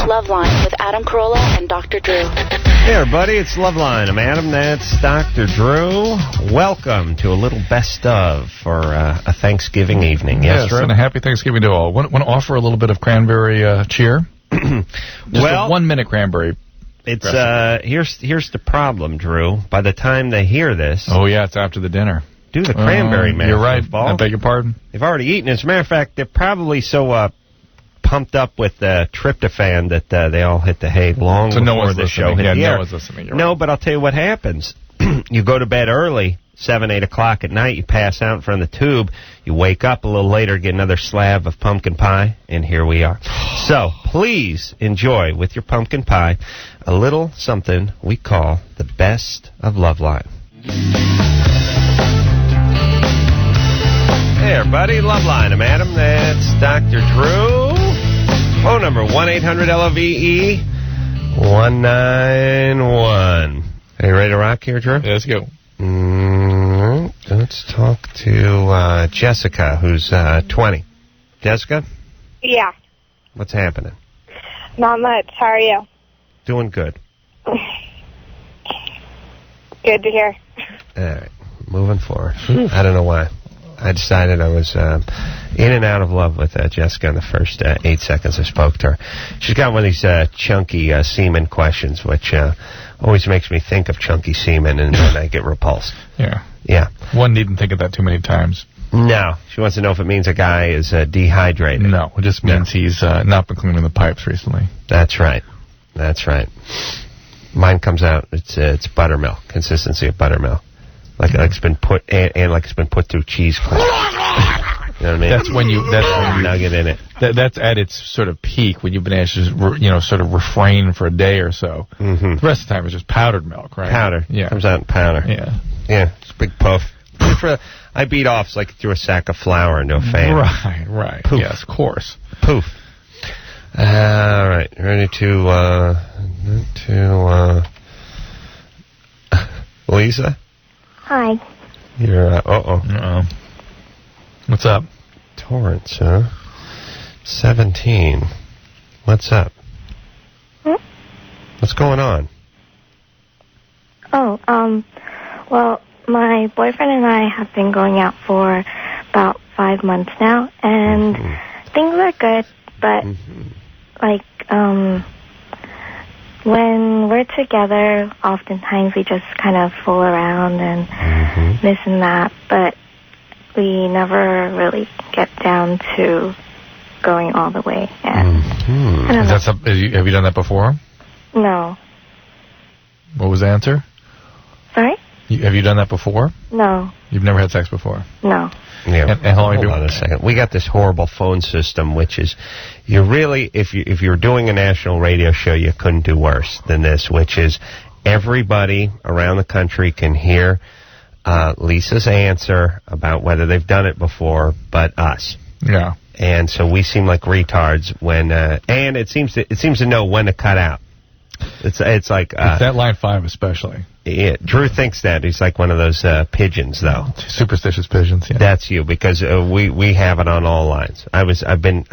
Loveline with Adam Carolla and Dr. Drew. Hey, everybody, it's Loveline. I'm Adam, that's Dr. Drew. Welcome to a little best of for a Thanksgiving evening. Yes, Drew? And a happy Thanksgiving to all. Want to offer a little bit of cranberry cheer? Just a 1 minute cranberry. It's here's the problem, Drew. By the time they hear this... Oh, yeah, it's after the dinner. Do the cranberry man. You're right. I beg your pardon. They've already eaten. As a matter of fact, they're probably so pumped up with tryptophan that they all hit the hay long before the show hit the air. No one's listening. You're no, right. But I'll tell you what happens. You go to bed early, 7, 8 o'clock at night. You pass out in front of the tube. You wake up a little later, get another slab of pumpkin pie, and here we are. So please enjoy with your pumpkin pie a little something we call the best of Loveline. Hey, everybody, Loveline. I'm Adam. That's Dr. Drew. Phone number 1-800-LOVE-191. Are you ready to rock here, Drew? Yeah, let's go. Let's talk to Jessica, who's 20. Jessica? Yeah. What's happening? Not much. How are you? Doing good. Good to hear. All right. Moving forward. I don't know why. I decided I was in and out of love with Jessica in the first 8 seconds I spoke to her. She's got one of these chunky semen questions, which always makes me think of chunky semen, and then I get repulsed. Yeah. Yeah. One needn't think of that too many times. No. She wants to know if it means a guy is dehydrated. No. It just means he's not been cleaning the pipes recently. That's right. That's right. Mine comes out. It's buttermilk. Consistency of buttermilk. Like it's been put and like it's been put through cheese cloth. You know what I mean? That's when you nugget in it. That's at its sort of peak when you've been asked to sort of refrain for a day or so. Mm-hmm. The rest of the time is just powdered milk, right? Powder. Yeah. Comes out in powder. Yeah. Yeah. It's a big puff. I beat off like threw a sack of flour into a fan. Right. Poof. Yes, of course. Poof. All right. Ready to Lisa? Hi. You're, Uh-oh. What's up? Torrance, huh? 17. What's up? What's going on? Oh, well, my boyfriend and I have been going out for about 5 months now, and things are good, but, when we're together, oftentimes we just kind of fool around and this and that, but we never really get down to going all the way. And I don't know. Have you done that before? No. What was the answer? Sorry? Have you done that before? No. You've never had sex before? No. Yeah. And how long have you Hold on a second. We got this horrible phone system, which is, you really, if you're doing a national radio show, you couldn't do worse than this, which is everybody around the country can hear Lisa's answer about whether they've done it before, but us. Yeah. And so we seem like retards when, and it seems to know when to cut out. It's like it's that line 5 especially. Yeah, Drew thinks that he's like one of those pigeons, though. Superstitious pigeons. Yeah. That's you, because we have it on all lines. I've been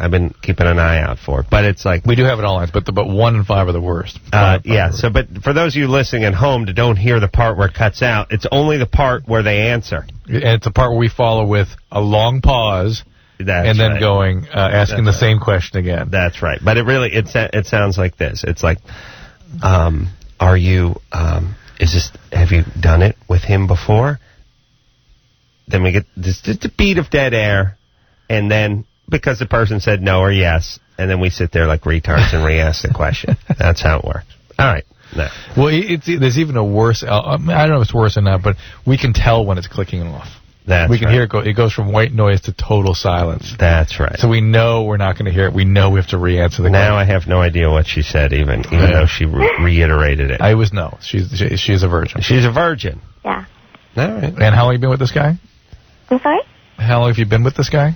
keeping an eye out for it, but it's like we do have it on all lines, but 1 and 5 are the worst. Yeah. So, but for those of you listening at home that don't hear the part where it cuts out, it's only the part where they answer. And it's the part where we follow with a long pause. That's then right. going asking the same question again. That's right. But it sounds like this. It's like, are you have you done it with him before? Then we get just a beat of dead air, and then because the person said no or yes, and then we sit there like retards and re-ask the question. That's how it works. All right. No. Well, there's even a worse. I don't know if it's worse or not, but we can tell when it's clicking off. We can hear it go. It goes from white noise to total silence. That's right. So we know we're not going to hear it. We know we have to re-answer the question. Now I have no idea what she said, even though she reiterated it. I was no. She's a virgin. She's a virgin. Yeah. All right. And how long have you been with this guy? I'm sorry? How long have you been with this guy?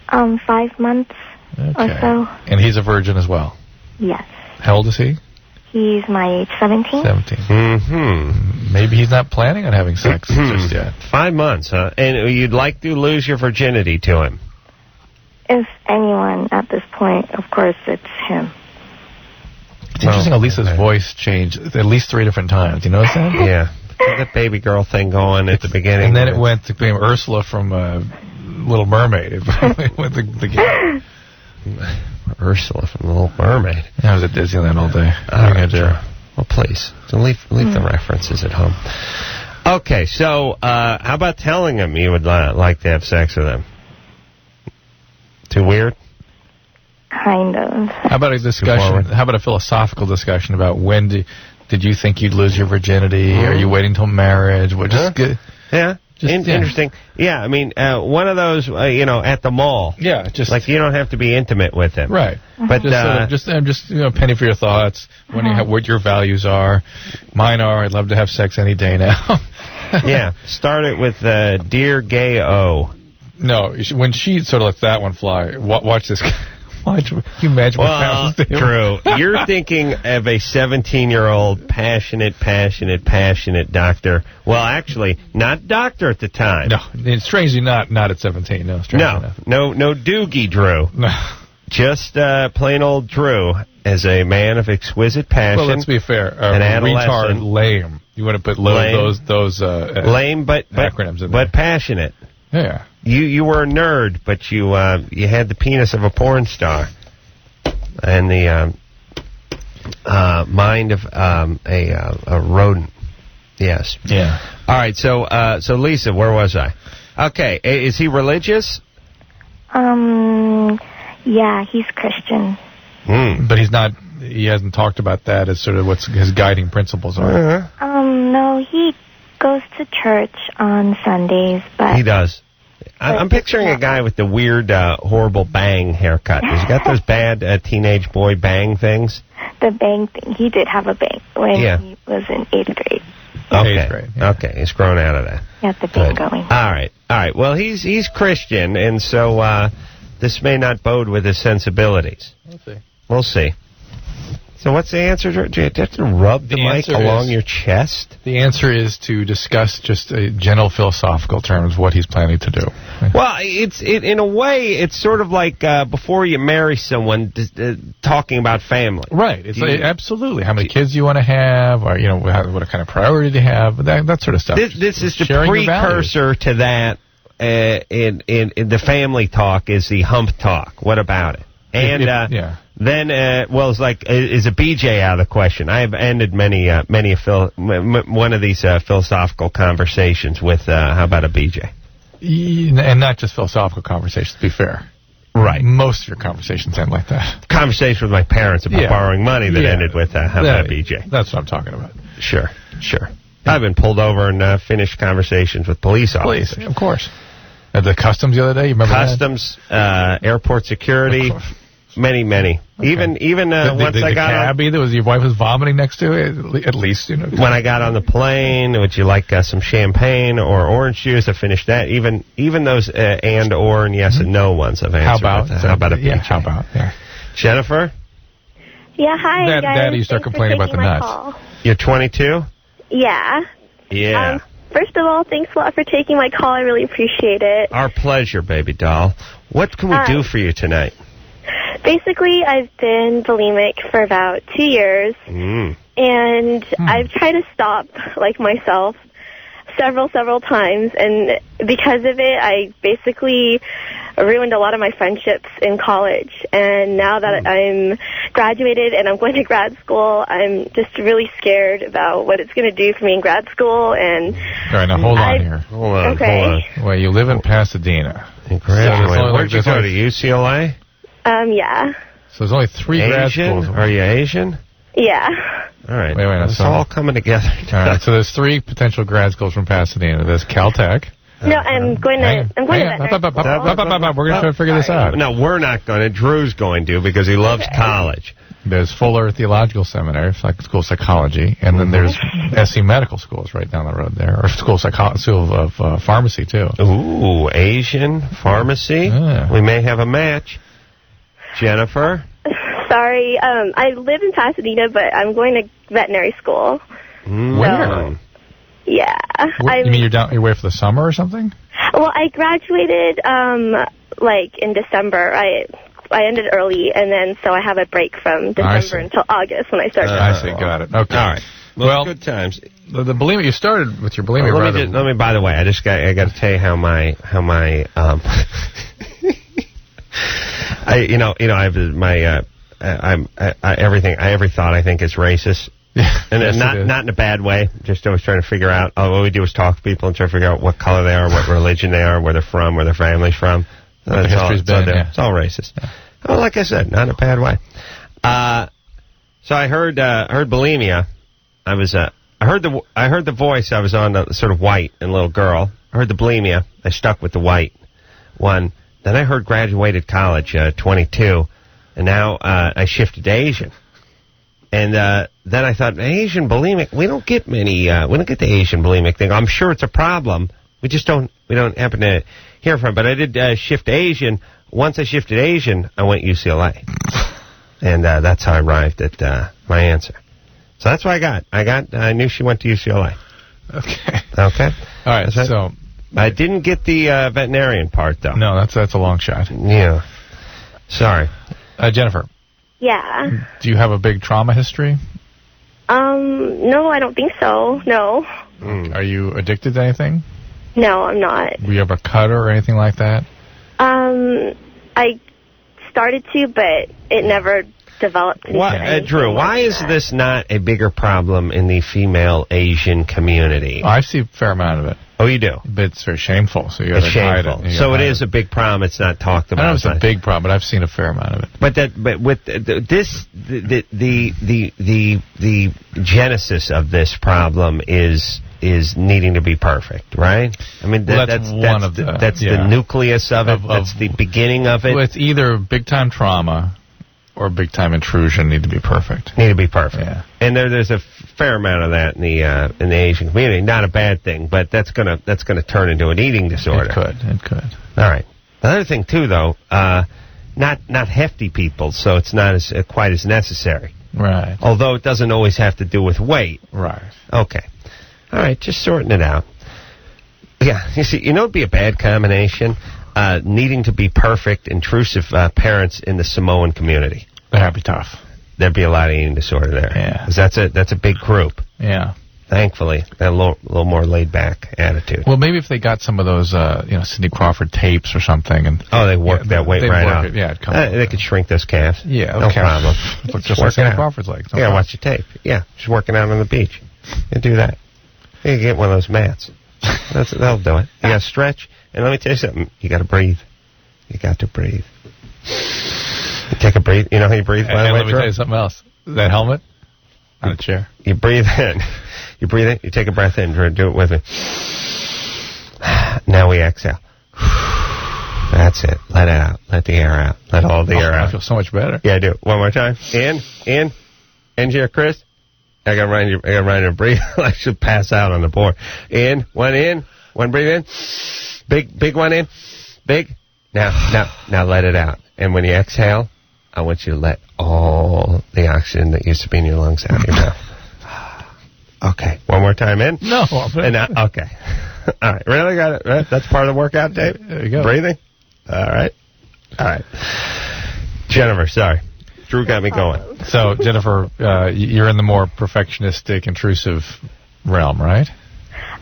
5 months or so. And he's a virgin as well? Yes. How old is he? He's my age, 17. 17. Mm-hmm. Maybe he's not planning on having sex just yet. 5 months, huh? And you'd like to lose your virginity to him? If anyone at this point, of course, it's him. interesting how Lisa's voice changed at least 3 different times. You notice that? Yeah. That baby girl thing going at the beginning. And then it went to being Ursula from Little Mermaid. It went the game. Ursula from The Little Mermaid. I was at Disneyland all day. All right, Joe. Well, please. So leave the references at home. Okay, so how about telling him you would like to have sex with him? Too weird? Kind of. How about a discussion? How about a philosophical discussion about when did you think you'd lose your virginity? Are you waiting till marriage? Good. Yeah. Interesting. Yeah, I mean, one of those, at the mall. Yeah, just like you don't have to be intimate with him, right? But just penny for your thoughts. When what your values are, mine are. I'd love to have sex any day now. Yeah, start it with Dear Gay O. No, when she sort of lets that one fly, watch this. Can you imagine what happens to him? True. You're thinking of a 17-year-old passionate doctor. Well, actually, not doctor at the time. No, it's strangely not at 17. No, no Doogie Drew. No. Just plain old Drew as a man of exquisite passion. Well, let's be fair. An adolescent. Retard, lame. You want to put those lame, but acronyms in there. But passionate. Yeah. You were a nerd, but you had the penis of a porn star and the mind of a rodent. Yes. Yeah. All right. So Lisa, where was I? Okay. Is he religious? Yeah, he's Christian. But he's not. He hasn't talked about that as sort of what his guiding principles are. No, he goes to church on Sundays, but he does. I'm picturing a guy with the weird, horrible bang haircut. Has he got those bad teenage boy bang things? The bang thing. He did have a bang when he was in 8th grade. Okay. 8th grade. Yeah. Okay, he's grown out of that. Got the bang going. All right. Well, he's Christian, and so this may not bode with his sensibilities. We'll see. So what's the answer? Do you have to rub the mic along your chest? The answer is to discuss just general philosophical terms what he's planning to do. Well, in a way, it's sort of like before you marry someone, talking about family. Right. It's absolutely. How many kids you want to have, or what kind of priority do you have, that sort of stuff. This is the precursor to that. In the family talk is the hump talk. What about it? And then, it's like, is a BJ out of the question? I have ended many one of these philosophical conversations with how about a BJ? And not just philosophical conversations, to be fair. Right. Most of your conversations end like that. Conversation with my parents about borrowing money that ended with how about a BJ? That's what I'm talking about. Sure. I've been pulled over and finished conversations with police officers. Of course. At the customs the other day, you remember customs, airport security. Many. Okay. Even once I got cabbie that was your wife was vomiting next to it, at least when I got on the plane, would you like some champagne or orange juice? I finished that. Even those and yes and no ones I've answered. How about a beach? How about Jennifer? Yeah, hi guys. Daddy, you start complaining about the nuts. Call. You're 22. Yeah. Yeah. First of all, thanks a lot for taking my call. I really appreciate it. Our pleasure, baby doll. What can we do for you tonight? Basically, I've been bulimic for about 2 years, and I've tried to stop, myself, several times, and because of it, I basically ruined a lot of my friendships in college, and now that I'm graduated and I'm going to grad school, I'm just really scared about what it's going to do for me in grad school, and... All right, now hold on here. Hold on. Well, you live in Pasadena. Graduated. Where'd you go to, UCLA? Yeah. So there's only 3 grad schools. Are you Asian? Yeah. All right. Wait, it's all coming together. All right. So there's 3 potential grad schools from Pasadena. There's Caltech. No, I'm going to veterinary school. We're going to try to figure this out. No, we're not going to. Drew's going to because he loves college. There's Fuller Theological Seminary, School of Psychology, and then there's SC Medical Schools right down the road there, or School of Pharmacy, too. Ooh, Asian pharmacy. Yeah. We may have a match. Jennifer? Sorry, I live in Pasadena, but I'm going to veterinary school. Where? Yeah. You mean you're away for the summer or something? Well, I graduated, in December. I I ended early, and then so I have a break from December until August when I start. I see. Got it. Okay. All right. Well, good times. The bulimia, you started with your bulimia. Let me. By the way, I got to tell you how my every thought I think is racist. And yes, not in a bad way. Just always trying to figure out. All we do is talk to people and try to figure out what color they are, what religion they are, where they're from, where their family's from. It's all racist. Yeah. Well, like I said, not in a bad way. So I heard bulimia. I heard the voice. I was on the sort of white and little girl. I heard the bulimia. I stuck with the white one. Then I heard graduated college, 22, and now I shifted to Asian. And then I thought, Asian bulimic, we don't get the Asian bulimic thing. I'm sure it's a problem. We don't happen to hear from it. But I did shift to Asian. Once I shifted Asian, I went UCLA. And that's how I arrived at my answer. So that's what I knew she went to UCLA. Okay. All right, so I didn't get the veterinarian part, though. No, that's a long shot. Yeah. Sorry. Jennifer. Yeah. Do you have a big trauma history? No, I don't think so. No. Are you addicted to anything? No, I'm not. Do you have a cutter or anything like that? I started to, but it never developed. Drew, why is this not a bigger problem in the female Asian community? I see a fair amount of it. Oh, you do? But it's very shameful, so you got to hide it. So it is a big problem. It's not talked about. I don't know if it's a big problem, but I've seen a fair amount of it. But with this, the genesis of this problem is needing to be perfect, right? I mean, that's the nucleus of it. That's the beginning of it. Well, it's either big time trauma or big time intrusion need to be perfect. Yeah. And there's a fair amount of that in the Asian community. Not a bad thing, but that's gonna turn into an eating disorder. It could. All right. The other thing too, though, not hefty people, so it's not quite as necessary. Right. Although it doesn't always have to do with weight. Right. Okay. All right, just sorting it out. Yeah, you see, it'd be a bad combination, needing to be perfect, intrusive parents in the Samoan community. That'd be tough. There'd be a lot of eating disorder there. Yeah. 'Cause that's a big group. Yeah. Thankfully, a little more laid-back attitude. Well, maybe if they got some of those, Sidney Crawford tapes or something. And they work that weight right out. They could shrink those calves. Yeah, no problem. Looks just like Sidney Crawford's legs. No watch the tape. Yeah, just working out on the beach. You do that. You get one of those mats. That'll do it. You got to stretch, and let me tell you something. You got to breathe. You got to breathe. You take a breathe. You know how you breathe, by the way, let me tell you something else. That helmet on a chair. You breathe in. You breathe in. You take a breath in. Drew, do it with me. Now we exhale. That's it. Let it out. Let the air out. Let all the air out. I feel so much better. Yeah, do it. One more time. In. Engineer Chris. I got to remind you to breathe. I should pass out on the board. In. One breathe in. Big one in. Big. Now let it out. And when you exhale, I want you to let all the oxygen that used to be in your lungs out of your mouth. Okay. One more time in. No. Okay. All right. Really got it. Right? That's part of the workout, Dave? There you go. Breathing. All right. Jennifer, sorry. Drew got me going. So, Jennifer, you're in the more perfectionistic, intrusive realm, right?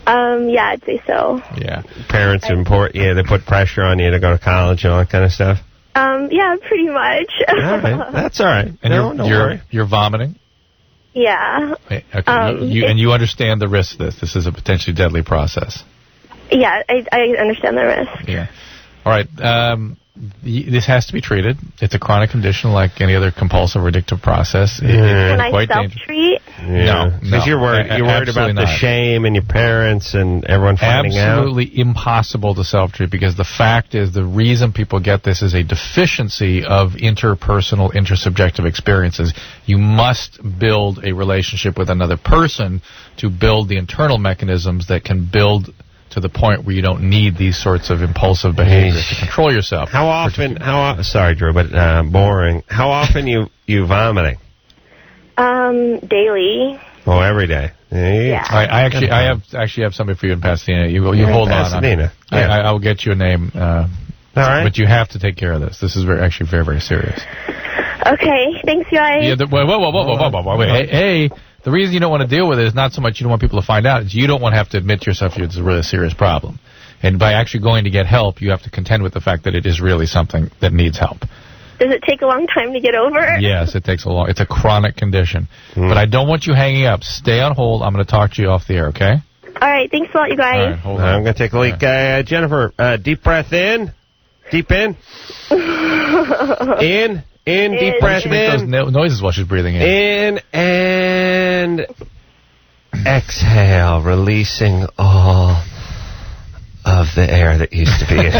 Yeah, I'd say so. Yeah. Parents are important. Yeah, they put pressure on you to go to college and all that kind of stuff. Yeah, pretty much. All right. That's all right. And you're vomiting? Yeah. Okay. And you understand the risk of this. This is a potentially deadly process. Yeah, I understand the risk. Yeah. All right. This has to be treated. It's a chronic condition like any other compulsive or addictive process. Can I self-treat? No. Because you're worried about the shame and your parents and everyone finding out. Absolutely impossible to self-treat because the fact is the reason people get this is a deficiency of interpersonal, intersubjective experiences. You must build a relationship with another person to build the internal mechanisms that can build to the point where you don't need these sorts of impulsive behaviors to control yourself. How often, sorry, Drew, but boring. How often you vomiting? Daily. Oh, every day. Yeah. I actually have somebody for you in Pasadena. You hold on. Pasadena. I will get you a name All right. But you have to take care of this. This is actually very, very serious. Okay, thanks, guys. Yeah, whoa. Hey, the reason you don't want to deal with it is not so much you don't want people to find out. It's you don't want to have to admit to yourself it's a really serious problem. And by actually going to get help, you have to contend with the fact that it is really something that needs help. Does it take a long time to get over? Yes, it takes a long. It's a chronic condition. But I don't want you hanging up. Stay on hold. I'm going to talk to you off the air, okay? All right, thanks a lot, you guys. All right, hold on. I'm going to take a leak. Jennifer, deep breath in. Deep in. In, deep breath She makes in. those noises while she's breathing in. In and exhale, releasing all of the air that used to be in.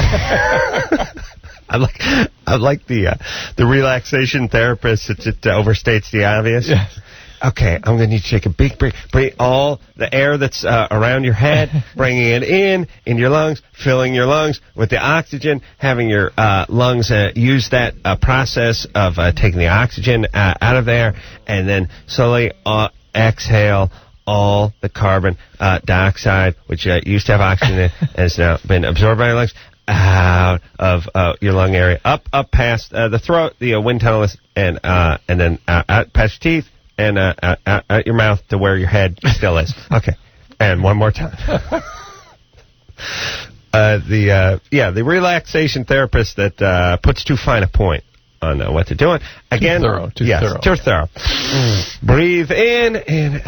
I like the relaxation therapist that overstates the obvious. Yes. Okay, I'm going to need you to take a big break. Bring all the air that's around your head, bringing it in your lungs, filling your lungs with the oxygen, having your lungs use that process of taking the oxygen out of there, and then slowly exhale all the carbon dioxide, which used to have oxygen in it, and has now been absorbed by your lungs, out of your lung area, up past the throat, the wind tunnel, and then out past your teeth, and out your mouth to where your head still is. Okay, and one more time. The relaxation therapist that puts too fine a point on what they're doing. Again, Too thorough. Too thorough. Breathe in and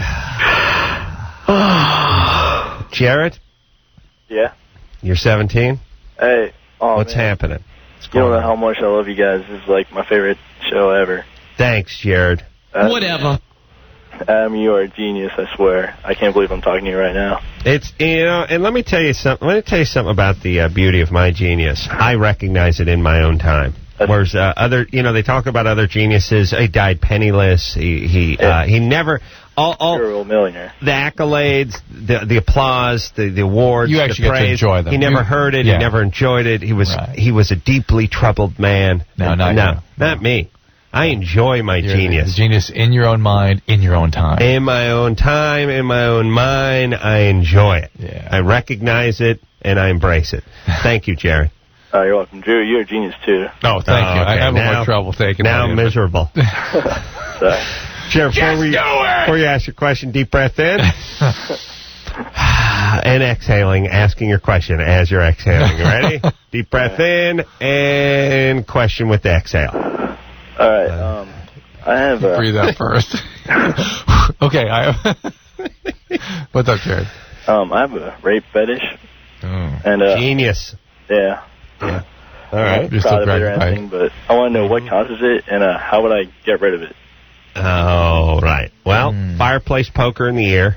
Jared? Yeah. You're 17? Hey. Oh, What's happening? You don't know how much I love you guys. This is like my favorite show ever. Thanks, Jared. Whatever. Adam, you are a genius, I swear. I can't believe I'm talking to you right now. It's, and let me tell you something. Let me tell you something about the beauty of my genius. I recognize it in my own time. Whereas they talk about other geniuses. He died penniless. He never. You're a real millionaire. The accolades, the applause, the awards, you actually the praise. Get to enjoy them. He never heard it. Yeah. He never enjoyed it. He was a deeply troubled man. No, not me. I enjoy my genius. The genius in your own mind, in your own time. In my own time, in my own mind, I enjoy it. Yeah. I recognize it, and I embrace it. Thank you, Jerry. You're welcome. Drew, you're a genius, too. Oh, thank you. Okay. I have more trouble taking it. Now I'm miserable. Sorry. Jared, before you ask your question, deep breath in. And exhaling, asking your question as you're exhaling. Ready? Deep breath in and question with the exhale. All right. I have breathe out first. Okay. What's up, Jared? I have a rape fetish. And genius. Yeah. All right. I'm proud of it or anything, but I want to know what causes it and how would I get rid of it. Oh, right. Well, fireplace poker in the ear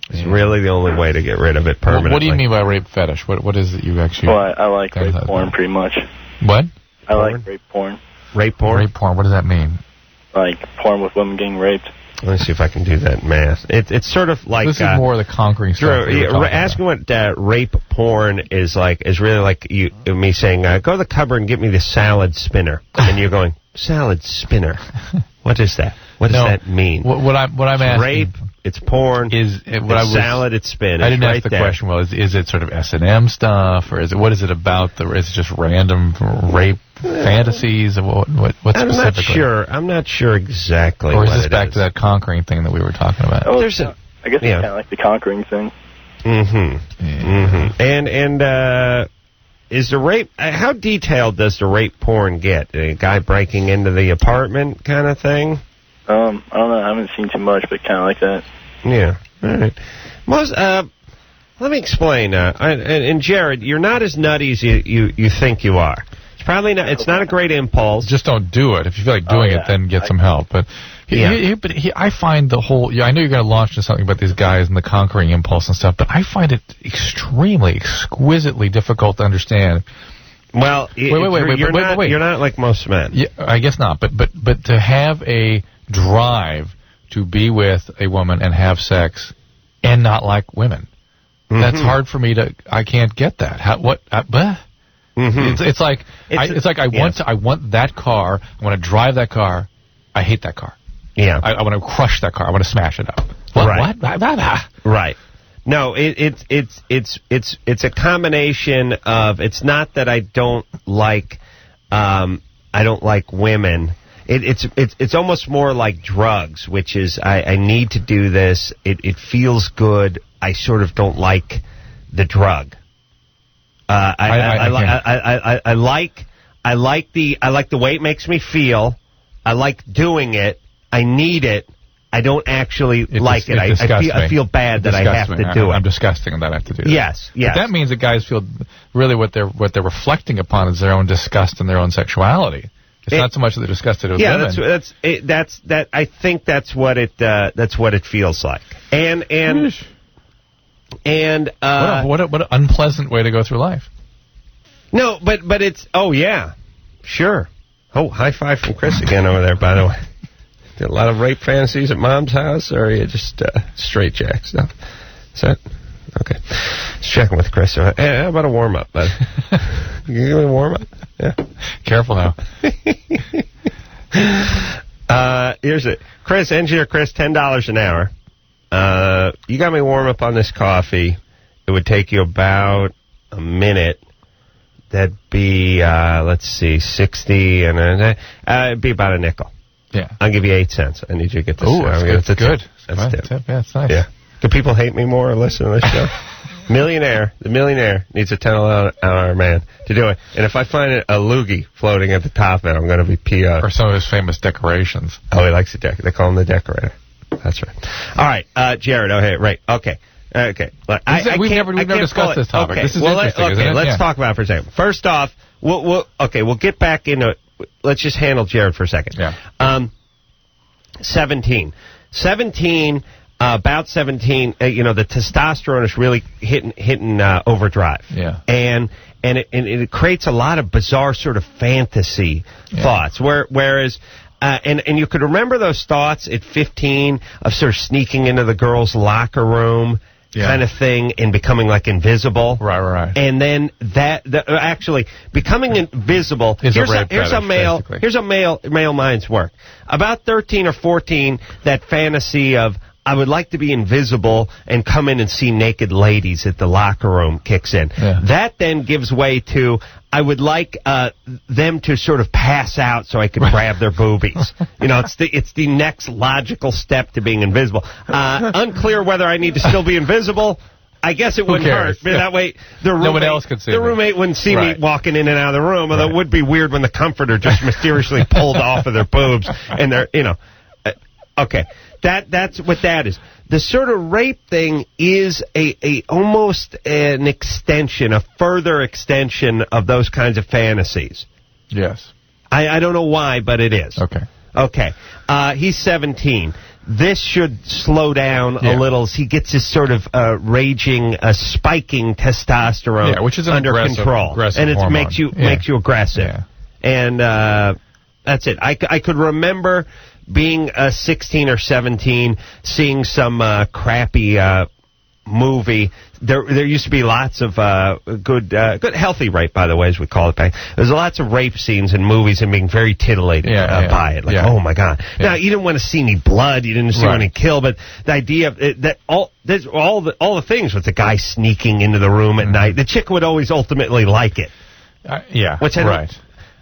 is really the only way to get rid of it permanently. What do you mean by rape fetish? What is it you actually... Well, I like rape porn pretty much. What? I like rape porn. Rape porn? Rape porn, what does that mean? Like porn with women getting raped. Let me see if I can do that in math. It's sort of like... This is more the conquering stuff. Drew, asking what rape porn is like is really like me saying, go to the cupboard and get me the salad spinner. And you're going, salad spinner? What is that? What does that mean? What I'm asking... Rape, it's porn, salad, it's spin. I didn't ask the question, well, is it sort of S&M stuff, or what is it about? Is it just random rape fantasies? What specifically? I'm not sure exactly. Or is this back to that conquering thing that we were talking about? Well, I guess it's kind of like the conquering thing. Mm-hmm. Yeah. Mm-hmm. And is the rape... how detailed does the rape porn get? A guy breaking into the apartment kind of thing? I don't know. I haven't seen too much, but kind of like that. Yeah. All right. Let me explain. And Jared, you're not as nutty as you think you are. It's probably not. It's not a great impulse. Just don't do it. If you feel like doing it, then get some help. But I find the whole... I know you're going to launch into something about these guys and the conquering impulse and stuff, but I find it extremely, exquisitely difficult to understand. Well, wait. You're not like most men. Yeah, I guess not. But to have a drive to be with a woman and have sex and not like women, that's hard for me to... I can't get that. It's like I want that car. I want to drive that car. I hate that car. Yeah. I want to crush that car. I want to smash it up. Right. What? Right. No, it's a combination of. It's not that I don't like women. It's almost more like drugs, which is I need to do this. It feels good. I sort of don't like the drug. I like the way it makes me feel. I like doing it. I need it. I don't actually like it. I feel bad that I have to do it. I'm disgusting that I have to do it. Yes. But that means that guys feel really what they're reflecting upon is their own disgust and their own sexuality. It's not so much that they're disgusted with women. That's I think that's what it feels like. And what an unpleasant way to go through life. No, but it's sure. Oh, high five from Chris again over there, by the way. Did a lot of rape fantasies at Mom's house, or are you just straight jack stuff? Is that okay? Just checking with Chris. How about a warm up, bud? You give me a warm up? Yeah. Careful now. Here's it, Chris. Engineer Chris, $10 an hour. You got me warm up on this coffee. It would take you about a minute. That'd be let's see, 60, and it'd be about a nickel. Yeah. I'll give you 8 cents. I need you to get this. Oh, that's good. That's tip. Yeah, that's nice. Yeah. Do people hate me more or listen to this show? The millionaire needs a $10 man to do it. And if I find a loogie floating at the top of it, I'm going to be PO'd. Or some of his famous decorations. Oh, he likes the They call him the decorator. That's right. All right, Jared. Oh, hey, right. Okay. We've never discussed this topic. Okay. This is interesting, isn't it? Let's talk about it for a second. First off, we'll get back into it. Let's just handle Jared for a second. Yeah. 17. About 17, the testosterone is really hitting overdrive. Yeah. And it creates a lot of bizarre sort of fantasy thoughts. Whereas, and you could remember those thoughts at 15 of sort of sneaking into the girls' locker room. Kind of thing, and becoming like invisible. Right. And then actually becoming invisible. Here's a male mind's work. About 13 or 14, that fantasy of I would like to be invisible and come in and see naked ladies at the locker room kicks in. Yeah. That then gives way to I would like them to sort of pass out so I could grab their boobies. It's the next logical step to being invisible. Unclear whether I need to still be invisible. I guess it wouldn't hurt. That way, no one else could see the roommate wouldn't see me walking in and out of the room. Although it would be weird when the comforter just mysteriously pulled off of their boobs and they're, okay. That's what that is. The sort of rape thing is a almost an extension, a further extension of those kinds of fantasies. Yes. I don't know why, but it is. Okay. He's 17. This should slow down a little as he gets his sort of raging, spiking testosterone which is an under control. And it hormone. makes you aggressive. Yeah. And that's it. I could remember being 16 or 17, seeing some crappy movie. There used to be lots of good healthy rape, by the way, as we call it back. There's lots of rape scenes in movies and being very titillated by it. Like, oh my God. Yeah. Now, you didn't want to see any blood, you didn't see any kill, but the idea of that all the things with the guy sneaking into the room at night, the chick would always ultimately like it. Which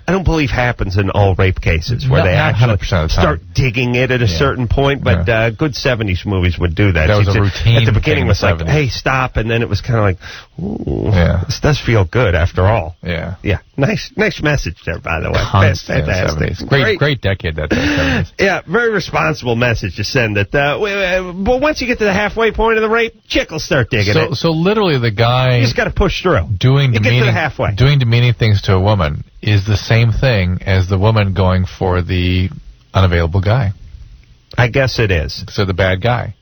I don't believe happens in all rape cases where they actually start digging it at a certain point, but good 70s movies would do that. That was a routine. At the beginning, it was like, 70s. hey, stop, and then it was kind of like, ooh, this does feel good after all. Yeah. Nice message there, by the way. Fantastic. Great decade, that 70s. Yeah, very responsible message to send that. But once you get to the halfway point of the rape, chick will start digging it. So literally the guy... You just got to push through. Doing demeaning things to a woman is the same thing as the woman going for the unavailable guy. I guess it is. So the bad guy.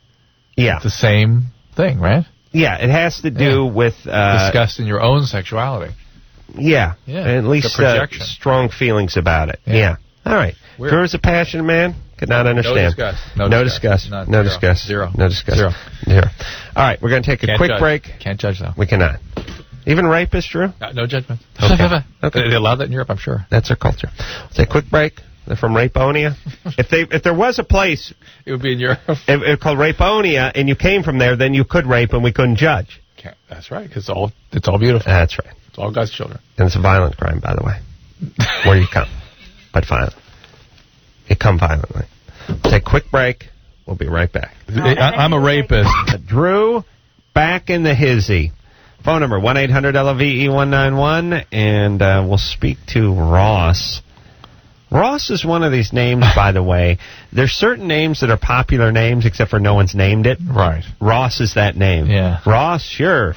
Yeah. It's the same thing, right? Yeah, it has to do with... disgust in your own sexuality. Yeah. At least strong feelings about it. Yeah. All right. Weird. Drew is a passionate man. Could not understand. No disgust. No disgust. Zero. All right, we're going to take a quick break. Can't judge, though. We cannot. Even rapists, Drew? No judgment. Okay. They allow that in Europe, I'm sure. That's our culture. We'll take a quick break. They're from Raponia. If there was a place, it would be in Europe. If called Raponia, and you came from there, then you could rape, and we couldn't judge. Okay, that's right, because it's all beautiful. That's right. It's all God's children. And it's a violent crime, by the way, where you come, but violent. You come violently. Take a quick break. We'll be right back. I'm a rapist. Drew, back in the hizzy. Phone number 1-800-LOVE-191, and we'll speak to Ross. Ross is one of these names, by the way. There's certain names that are popular names, except for no one's named it. Right. Ross is that name. Yeah. Ross, sure.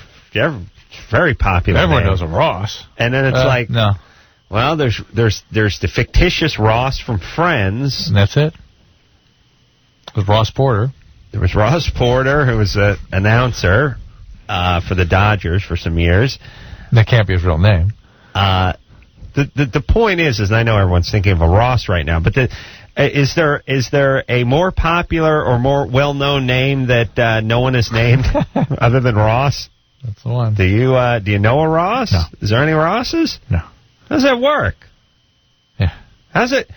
Very popular. Everyone name. knows a Ross. And then it's like, no. Well, there's the fictitious Ross from Friends. And that's it. It was Ross Porter. There was Ross Porter, who was an announcer for the Dodgers for some years. That can't be his real name. The point is I know everyone's thinking of a Ross right now, but is there a more popular or more well-known name that no one has named other than Ross? That's the one. Do you know a Ross? No. Is there any Rosses? No. How does that work? Yeah. How's it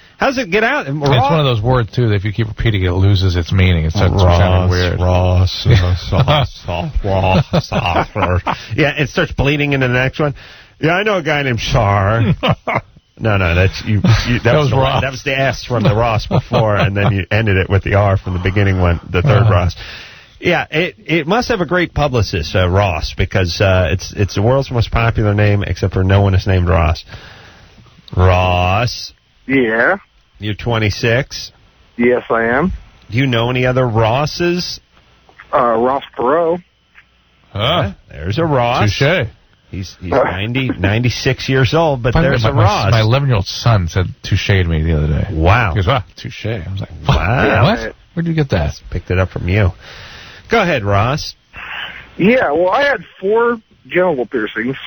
get out? It's one of those words too that if you keep repeating it, it loses its meaning. It starts sounding weird. Ross. Yeah, it starts bleeding into the next one. Yeah, I know a guy named Shar. No, that's you. That was Ross. That was the S from the Ross before, and then you ended it with the R from the beginning one, the third Ross. Yeah, it must have a great publicist, Ross, because it's the world's most popular name, except for no one is named Ross. Ross. Yeah. You're 26. Yes, I am. Do you know any other Rosses? Ross Perot. There's a Ross. Touche. He's 96 years old, but there's a Ross. Ross. My 11-year-old son said touche to me the other day. Wow. He goes, touche. I was like, wow. What? Where'd you get that? Picked it up from you. Go ahead, Ross. Yeah, well, I had 4 genital piercings.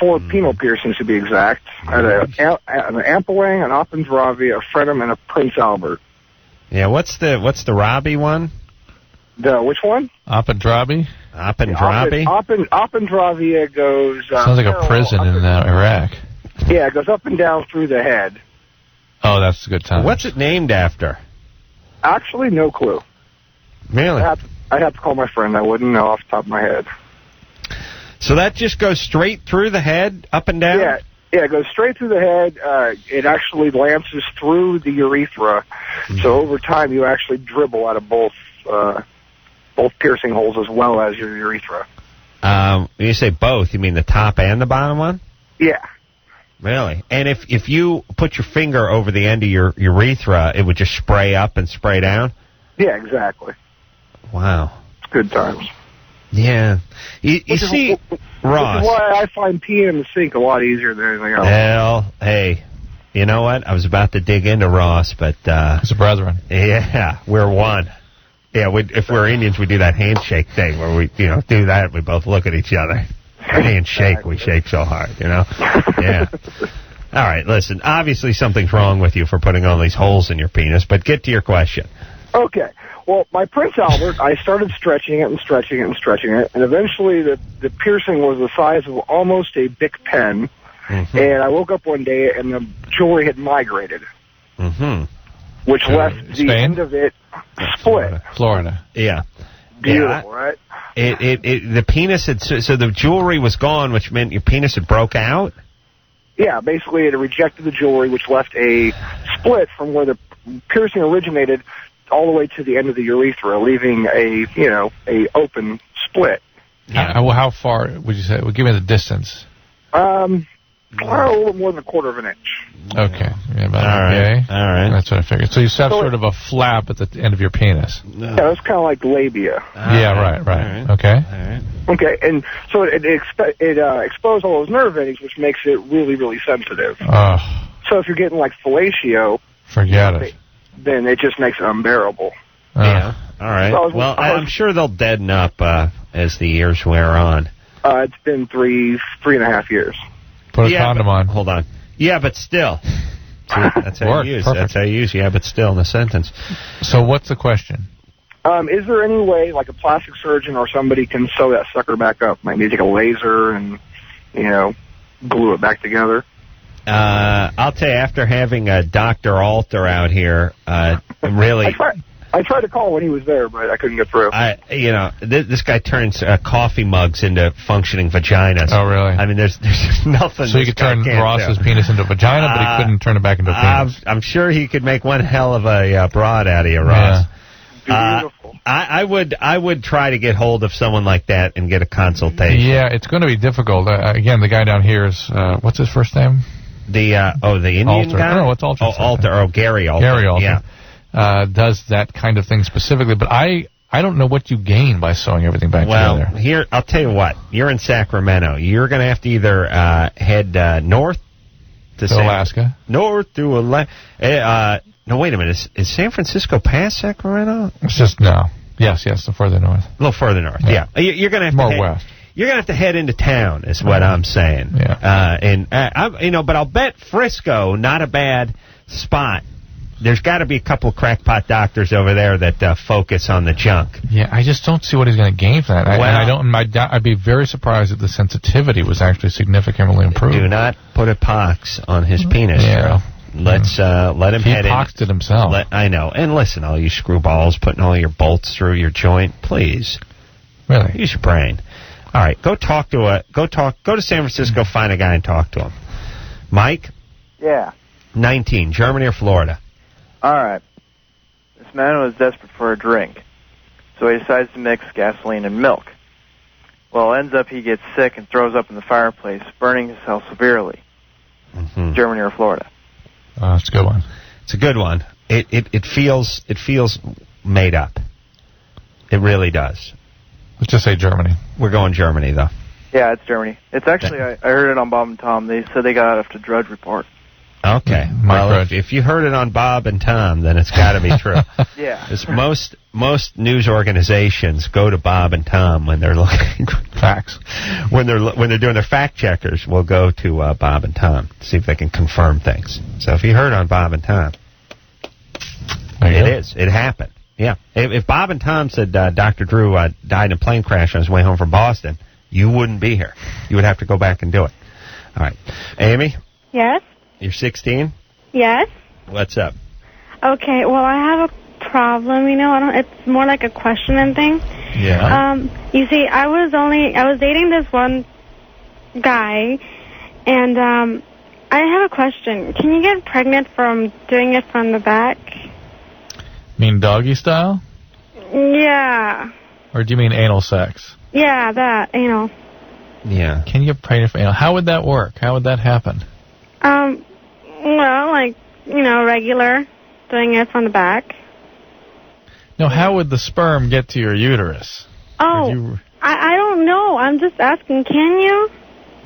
4 penile piercings, to be exact. I had an Ampelang, an Appendravi, a Fredum, and a Prince Albert. Yeah, what's the Robbie one? Which one? Appendravi? Appendravi? Appendravia goes... Sounds like a prison in Iraq. Yeah, it goes up and down through the head. Oh, that's a good time. What's it named after? Actually, no clue. Really? I'd have to call my friend. I wouldn't know off the top of my head. So that just goes straight through the head, up and down? Yeah, it goes straight through the head. It actually lances through the urethra. Mm-hmm. So over time, you actually dribble out of both piercing holes as well as your urethra. When you say both, you mean the top and the bottom one? Yeah. Really? And if you put your finger over the end of your urethra, it would just spray up and spray down? Yeah, exactly. Wow. It's good times. Yeah. You see, Ross. Which is why I find peeing in the sink a lot easier than anything else. Well, hey, you know what? I was about to dig into Ross, but... It's a brethren. Yeah, we're one. Yeah, if we're Indians, we do that handshake thing where we, do that. We both look at each other. Handshake, we shake so hard, Yeah. All right, listen. Obviously, something's wrong with you for putting all these holes in your penis, but get to your question. Okay. Well, my Prince Albert, I started stretching it, and eventually the piercing was the size of almost a Bic pen, and I woke up one day and the jewelry had migrated, which left the end of it split. Florida. Yeah. Beautiful, right? The penis had, so the jewelry was gone, which meant your penis had broke out? Yeah, basically it rejected the jewelry, which left a split from where the piercing originated all the way to the end of the urethra, leaving a open split. Yeah. Well, how far would you say? Well, give me the distance. A little more than a quarter of an inch. Okay. Yeah, all right. That's what I figured. So you have sort of a flap at the end of your penis. Yeah, that's kind of like labia. Right. Right. Okay. All right. Okay, and so it exposed all those nerve endings, which makes it really, really sensitive. So if you're getting like fellatio, forget it. Then it just makes it unbearable. Yeah. All right. So I'm sure they'll deaden up as the years wear on. It's been 3.5 years. Put a condom on. Hold on. Yeah, but still. That's how you use. Perfect. That's how you use. Yeah, but still in the sentence. So what's the question? Is there any way, like a plastic surgeon or somebody can sew that sucker back up? Maybe take a laser and, glue it back together? I'll tell you, after having Dr. Alter out here, really... I tried to call when he was there, but I couldn't get through. This guy turns coffee mugs into functioning vaginas. Oh, really? I mean, there's nothing. So he could turn Ross's penis into a vagina, but he couldn't turn it back into a penis. I'm sure he could make one hell of a broad out of you, Ross. Yeah. Beautiful. I would try to get hold of someone like that and get a consultation. Yeah, it's going to be difficult. Again, the guy down here is, what's his first name? The Indian Alter. guy? No, what's Alter? Gary Alter. Gary Alter. Yeah. Does that kind of thing specifically, but I don't know what you gain by sewing everything back together. Well, here, I'll tell you what. You're in Sacramento. You're going to have to either head north to Alaska. North to Alaska. No, wait a minute. Is San Francisco past Sacramento? It's just, no. Yes, the further north. A little further north, yeah. You're going to have more to west. You're going to have to head into town, is what I'm saying. Yeah. But I'll bet Frisco, not a bad spot. There's got to be a couple of crackpot doctors over there that focus on the junk. Yeah, I just don't see what he's going to gain from that. I'd be very surprised if the sensitivity was actually significantly improved. Do not put a pox on his penis. Yeah. Let's let him head in. He poxed it himself. I know. And listen, all you screwballs putting all your bolts through your joint, please. Really? Use your brain. All right, go to San Francisco, find a guy and talk to him. Mike? Yeah. 19, Germany or Florida? All right. This man was desperate for a drink, so he decides to mix gasoline and milk. Well, it ends up he gets sick and throws up in the fireplace, burning himself severely. Mm-hmm. Germany or Florida? That's a good one. It's a good one. It feels made up. It really does. Let's just say Germany. We're going Germany, though. Yeah, it's Germany. It's actually, I heard it on Bob and Tom. They said they got it after Drudge Report. Okay. Well, if you heard it on Bob and Tom, then it's got to be true. Yeah. Most news organizations go to Bob and Tom when they're looking facts. When they're doing their fact checkers, we'll go to Bob and Tom to see if they can confirm things. So if you heard on Bob and Tom, it happened. Yeah. If Bob and Tom said Dr. Drew died in a plane crash on his way home from Boston, you wouldn't be here. You would have to go back and do it. All right. Amy? Yes? You're 16? Yes? What's up? Okay, well, I have a problem, it's more like a question and thing. Yeah. You see, I was dating this one guy, and I have a question. Can you get pregnant from doing it from the back? Mean doggy style? Yeah. Or do you mean anal sex? Yeah, that, anal. Yeah. Can you get pregnant from anal? How would that work? How would that happen? Well, regular, doing it from the back. No, how would the sperm get to your uterus? Oh, I don't know. I'm just asking, can you?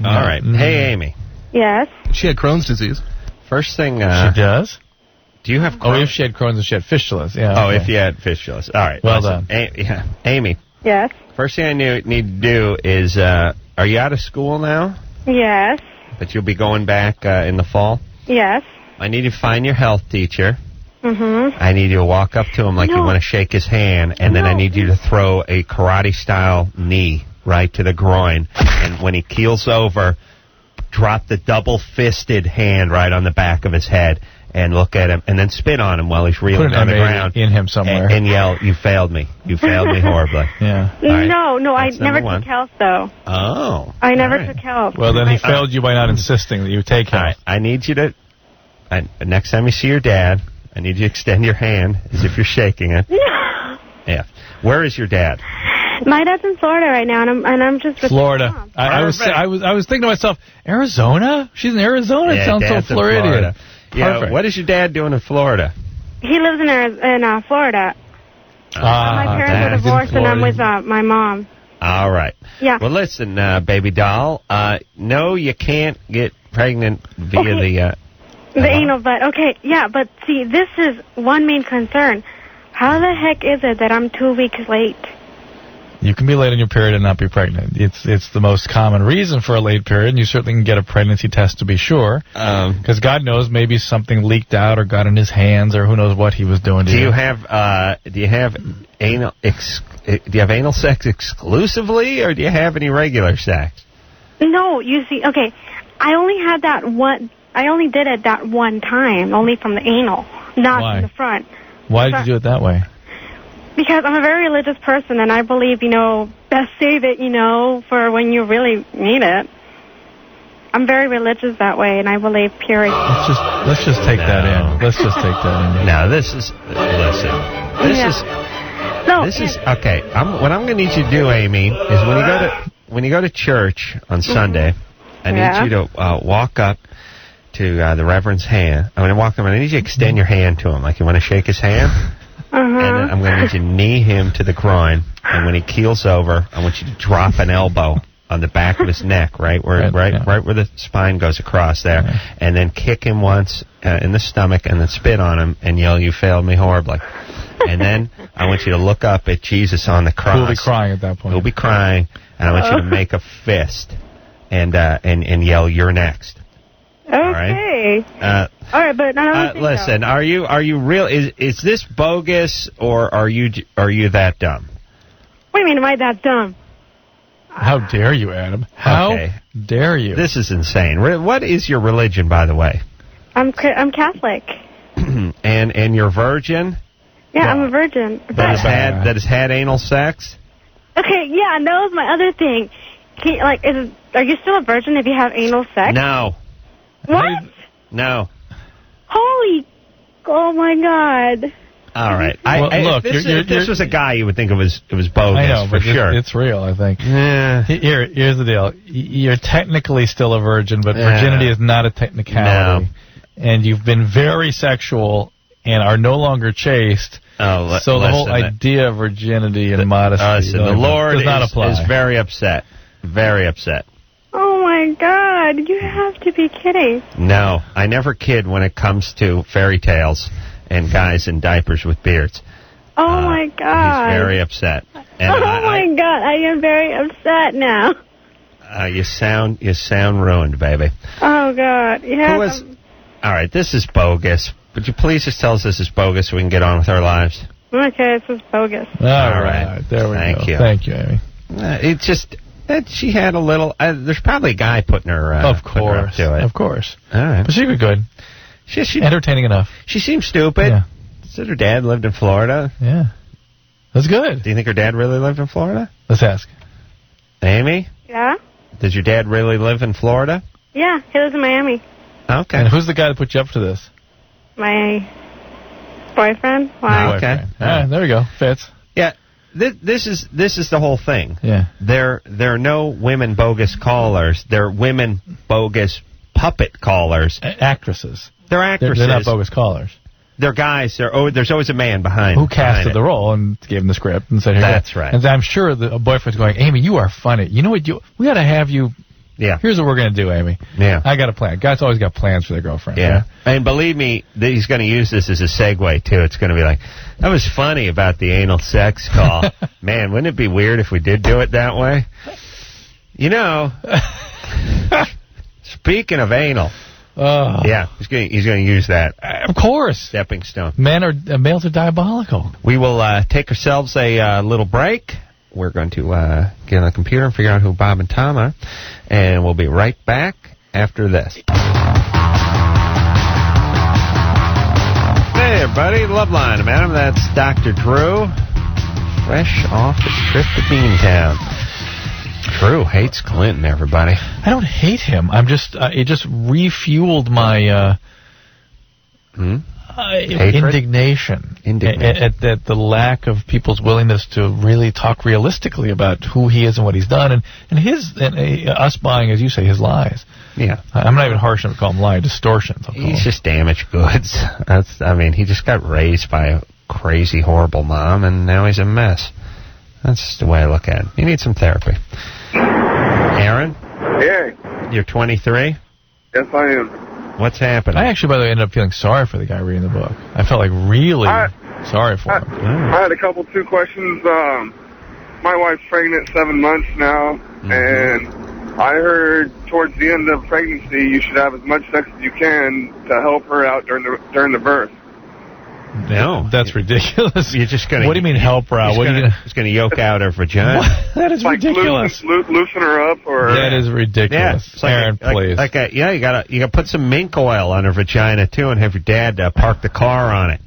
No. All right. Hey, Amy. Yes? She had Crohn's disease. First thing... she does? Do you have Crohn's? Oh, if she had Crohn's and she had fistulas, yeah. Oh, okay. if you had fistulas. All right. Well done. Amy. Yes? First thing I need to do is, are you out of school now? Yes. But you'll be going back in the fall? Yes. I need you to find your health teacher. Mm-hmm. I need you to walk up to him like you want to shake his hand, and then I need you to throw a karate-style knee right to the groin. And when he keels over, drop the double-fisted hand right on the back of his head and look at him, and then spit on him while he's reeling on the ground. In him somewhere. And yell, "You failed me. You failed me horribly." Yeah. Right. No, I never took health, though. Oh. I never took health. Well, then he failed you by not insisting that you take health. All right. I need you to, next time you see your dad, I need you to extend your hand as if you're shaking it. Yeah. Where is your dad? My dad's in Florida right now, and I'm just with Florida. I was thinking to myself, Arizona? She's in Arizona. It sounds so Floridian. Yeah. What is your dad doing in Florida? He lives in Florida. My parents are divorced, and I'm with my mom. All right. Yeah. Well, listen, baby doll. No, you can't get pregnant via the anal butt. Okay, yeah, but see, this is one main concern. How the heck is it that I'm 2 weeks late? You can be late on your period and not be pregnant. It's the most common reason for a late period, and you certainly can get a pregnancy test to be sure. Because God knows, maybe something leaked out or got in his hands, or who knows what he was doing to you. Do you have anal sex exclusively, or do you have any regular sex? No, you see, okay, I only had that one. I only did it that one time, only from the anal, not Why? from the front. Why did you do it that way? Because I'm a very religious person, and I believe, best save it, for when you really need it. I'm very religious that way, and I believe purity. Let's just take that in. Let's just take that in. No, this is okay. What I'm going to need you to do, Amy, is when you go to church on Sunday, I need you to walk up to the Reverend's hand. I'm going to walk up and I need you to extend your hand to him, like you want to shake his hand. And then I'm going to need you to knee him to the groin, and when he keels over, I want you to drop an elbow on the back of his neck, right where the spine goes across there, and then kick him once in the stomach, and then spit on him and yell, "You failed me horribly." And then I want you to look up at Jesus on the cross. He'll be crying at that point. He'll be crying, and I want you to make a fist and yell, "You're next." Okay. All right, but listen, are you real? Is this bogus, or are you that dumb? What do you mean, am I that dumb? How dare you, Adam? How dare you? This is insane. What is your religion, by the way? I'm Catholic. and you're virgin? Yeah, I'm a virgin. That has had anal sex? Okay, yeah, and that was my other thing. Are you still a virgin if you have anal sex? No. What? No. Oh my God. All right. Look, if this was a guy, you would think it was bogus. I know, for sure. It's real, I think. Yeah. Here's the deal. You're technically still a virgin, but virginity is not a technicality. No. And you've been very sexual and are no longer chaste. Oh, so the whole idea of virginity and modesty the Lord does not apply. Is very upset. Very upset. Oh my God, you have to be kidding. No, I never kid when it comes to fairy tales and guys in diapers with beards. Oh my God. He's very upset. And my God, I am very upset now. You sound ruined, baby. Oh God, yeah. All right, this is bogus. Would you please just tell us this is bogus so we can get on with our lives? Okay, this is bogus. All right, there we go. Thank you. Thank you, Amy. It's just that she had a little. There's probably a guy putting her. Of putting her up course, to it. of course. All right, but she was good. She entertaining enough. She seems stupid. Yeah. Said her dad lived in Florida. Yeah, that's good. Do you think her dad really lived in Florida? Let's ask. Amy? Yeah? Does your dad really live in Florida? Yeah, he lives in Miami. Okay. And who's the guy that put you up to this? My boyfriend. Why? Okay. All right, there we go. Fits. Yeah. This is the whole thing. Yeah. There are no women bogus callers. They're women bogus puppet callers. Actresses. They're actresses. They're not bogus callers. They're guys. There's always a man behind. Who casted the role and gave him the script and said, "Here That's you go." right. And I'm sure the boyfriend's going, "Amy, you are funny. You know what? We got to have you." Yeah. Here's what we're going to do, Amy. Yeah. I got a plan. Guys always got plans for their girlfriend. Yeah. And believe me, he's going to use this as a segue, too. It's going to be like, that was funny about the anal sex call. Man, wouldn't it be weird if we did do it that way? You know, speaking of anal. Yeah, he's going to use that. Of course. Stepping stone. Males are diabolical. We will take ourselves a little break. We're going to get on the computer and figure out who Bob and Tom are. And we'll be right back after this. Hey, everybody. Loveline November. That's Dr. Drew. Fresh off his trip to Beantown. Drew hates Clinton, everybody. I don't hate him. I'm just, it just refueled my indignation at the lack of people's willingness to really talk realistically about who he is and what he's done, and us buying, as you say, his lies. Yeah, I'm not even harsh enough to call him lying. Distortions. He's just damaged goods. He just got raised by a crazy, horrible mom, and now he's a mess. That's just the way I look at it. You need some therapy. Aaron? Yeah. You're 23? Yes, I am. What's happening? I actually, by the way, ended up feeling sorry for the guy reading the book. I felt like really sorry for him. I had two questions. My wife's pregnant 7 months now, and I heard towards the end of pregnancy you should have as much sex as you can to help her out during the birth. No. That's ridiculous. You're just going to... What do you mean help her out? What are you going to... It's going to yoke out her vagina. That is Like ridiculous. loosen her up, or That is ridiculous. It's like Aaron, please. you gotta put some mink oil on her vagina too, and have your dad park the car on it.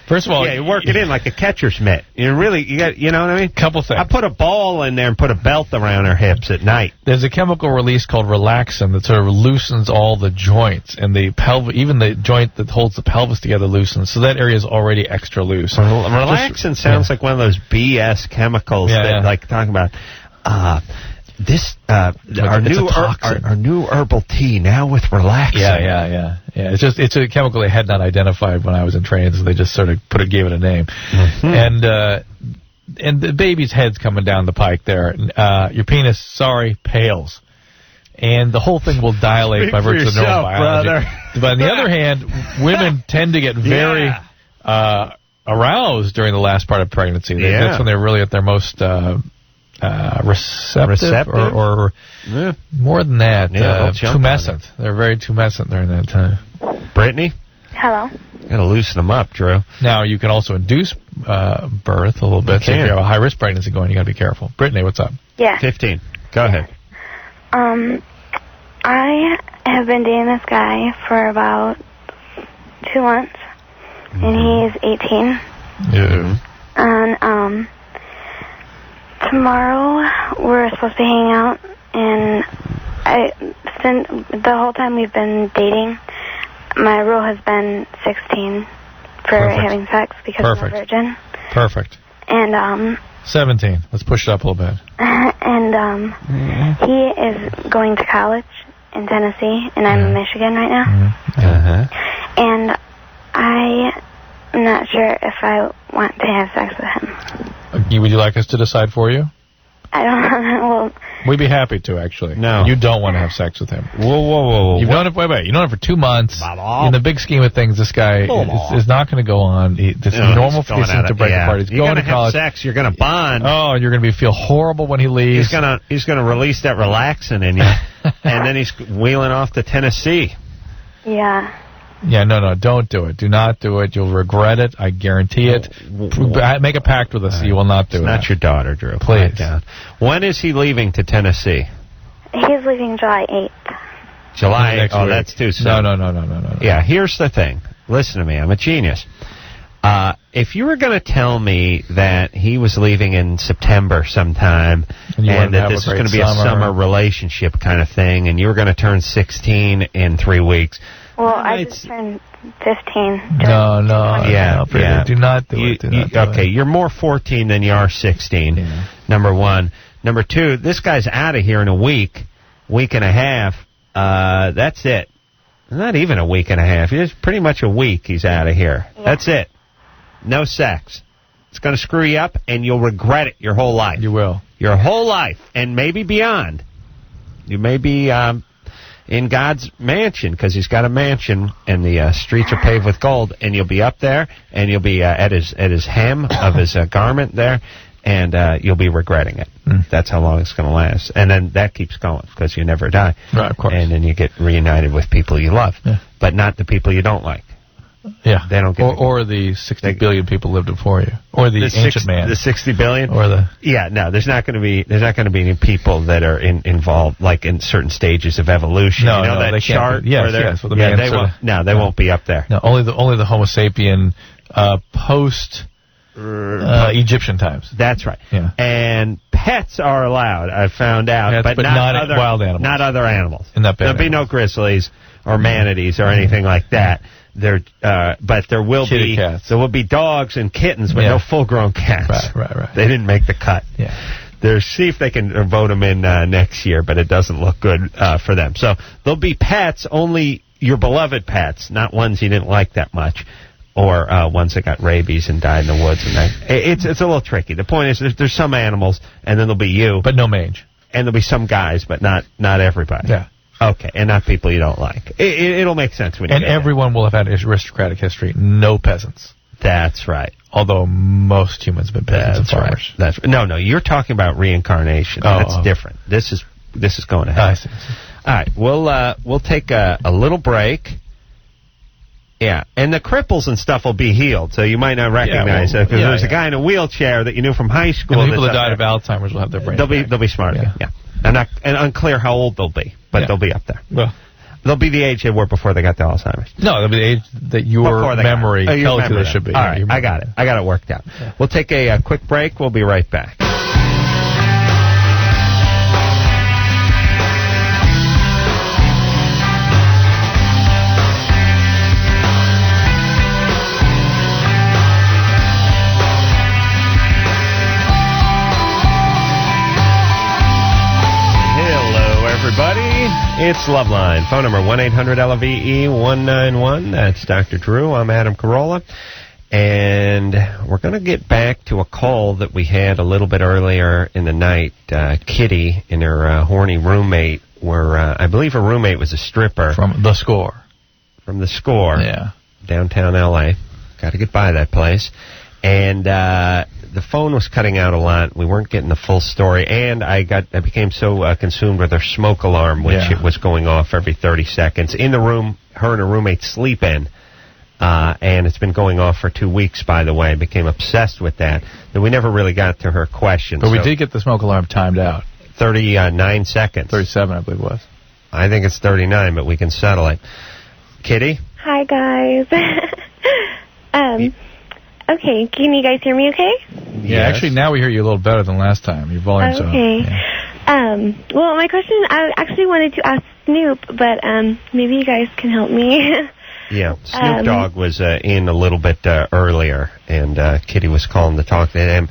First of all, you work it in like a catcher's mitt. You know what I mean? Couple things. I put a ball in there and put a belt around her hips at night. There's a chemical release called relaxin that sort of loosens all the joints, and the even the joint that holds the pelvis together loosens, so that area is already extra loose. Relaxin sounds like one of those BS chemicals like talking about. Our new herbal tea now with relaxin. Yeah. It's a chemical they had not identified when I was in training, so they just sort of gave it a name. And the baby's head's coming down the pike there. Your penis, pales. And the whole thing will dilate by virtue of normal biology. Brother. But on the other hand, women tend to get very aroused during the last part of pregnancy. That's when they're really at their most receptive. Or more than that, tumescent. They're very tumescent during that time. Brittany? Hello. You got to loosen them up, Drew. Now, you can also induce birth a little bit. So if you have a high-risk pregnancy going, you got to be careful. Brittany, what's up? Yeah. 15. Go ahead. I have been dating this guy for about 2 months, and he's 18. Yeah. And tomorrow we're supposed to be hanging out, and since the whole time we've been dating, my rule has been 16 for having sex because I'm a virgin. Perfect. And 17. Let's push it up a little bit. And he is going to college in Tennessee, and I'm in Michigan right now. And I'm not sure if I want to have sex with him. Would you like us to decide for you? I don't know. Well, we'd be happy to, actually. No. You don't want to have sex with him. Whoa. You've known him, you've known him for 2 months. In the big scheme of things, this guy is not going to go on. This is normal for these things to break apart. He's going to college. Have sex, you're going to bond. Oh, you're going to feel horrible when he leaves. He's going to release that relaxin in you, and then he's wheeling off to Tennessee. Yeah. Yeah, no, don't do it. Do not do it. You'll regret it. I guarantee it. Make a pact with us. You will not do it. It's not your daughter, Drew. Please. When is he leaving to Tennessee? He's leaving July 8th. July 8th? Oh, week. that's too soon. No. Yeah, here's the thing. Listen to me. I'm a genius. If you were going to tell me that he was leaving in September sometime, and that this was going to be a summer relationship kind of thing, and you were going to turn 16 in 3 weeks... Well, I just turned 15. No. Do not do it. Okay, you're more 14 than you are 16, number one. Number two, this guy's out of here in a week and a half. That's it. Not even a week and a half. It's pretty much a week he's out of here. Yeah. That's it. No sex. It's going to screw you up, and you'll regret it your whole life. You will. Your whole life, and maybe beyond. You may be... in God's mansion, because he's got a mansion, and the streets are paved with gold, and you'll be up there, and you'll be at his hem of his garment there, and you'll be regretting it. That's how long it's going to last. And then that keeps going, because you never die. Right, of course. And then you get reunited with people you love, but not the people you don't like. Yeah. They don't get or the 60 billion people lived before you, or the ancient man. The 60 billion? Or the... Yeah, no, there's not going to be any people that are involved, like in certain stages of evolution. No, you know, that they chart? Can't. Yes, well, they won't be up there. No, only the Homo sapien post Egyptian times. That's right. Yeah. And pets are allowed, I found out, but not other wild animals. Not other animals. There'll be no grizzlies or manatees or anything like that. But there will Kitty cats. There will be dogs and kittens, but no full-grown cats. Right. They didn't make the cut. Yeah. See if they can vote them in next year, but it doesn't look good for them. So there'll be pets, only your beloved pets, not ones you didn't like that much, or ones that got rabies and died in the woods. And it's a little tricky. The point is there's some animals, and then there'll be you, but no mange, and there'll be some guys, but not everybody. Yeah. Okay, and not people you don't like. It'll make sense when you and everyone will have had aristocratic history. No peasants. That's right. Although most humans have been peasants and farmers. Right. That's no. You're talking about reincarnation. That's different. This is going to happen. I see. All right, we'll take a little break. Yeah, and the cripples and stuff will be healed, so you might not recognize it, because there's a guy in a wheelchair that you knew from high school. And the people that died of Alzheimer's will have their brains back. They'll be smart again, And unclear how old they'll be, but they'll be up there. Well, they'll be the age they were before they got the Alzheimer's. No, they'll be the age that your memory tells you they should be. All right, I got it. I got it worked out. Yeah. We'll take a quick break. We'll be right back. It's Loveline. Phone number 1-800-LVE-191. That's Dr. Drew. I'm Adam Carolla. And we're going to get back to a call that we had a little bit earlier in the night. Kitty and her horny roommate were, I believe her roommate was a stripper. From The Score. From The Score. Yeah. Downtown L.A. Got to get by that place. And the phone was cutting out a lot. We weren't getting the full story, and I became so consumed with her smoke alarm, which it was going off every 30 seconds in the room. Her and her roommate sleep in, and it's been going off for 2 weeks. By the way, I became obsessed with that. But we never really got to her question. But we did get the smoke alarm timed out. 39 seconds. 37, I believe it was. I think it's 39, but we can settle it. Kitty. Hi guys. Okay, can you guys hear me okay? Yeah, actually now we hear you a little better than last time. Your volume's up. Okay. Yeah. Well, my question, I actually wanted to ask Snoop, but maybe you guys can help me. Yeah, Snoop Dogg was in a little bit earlier, and Kitty was calling to talk to him.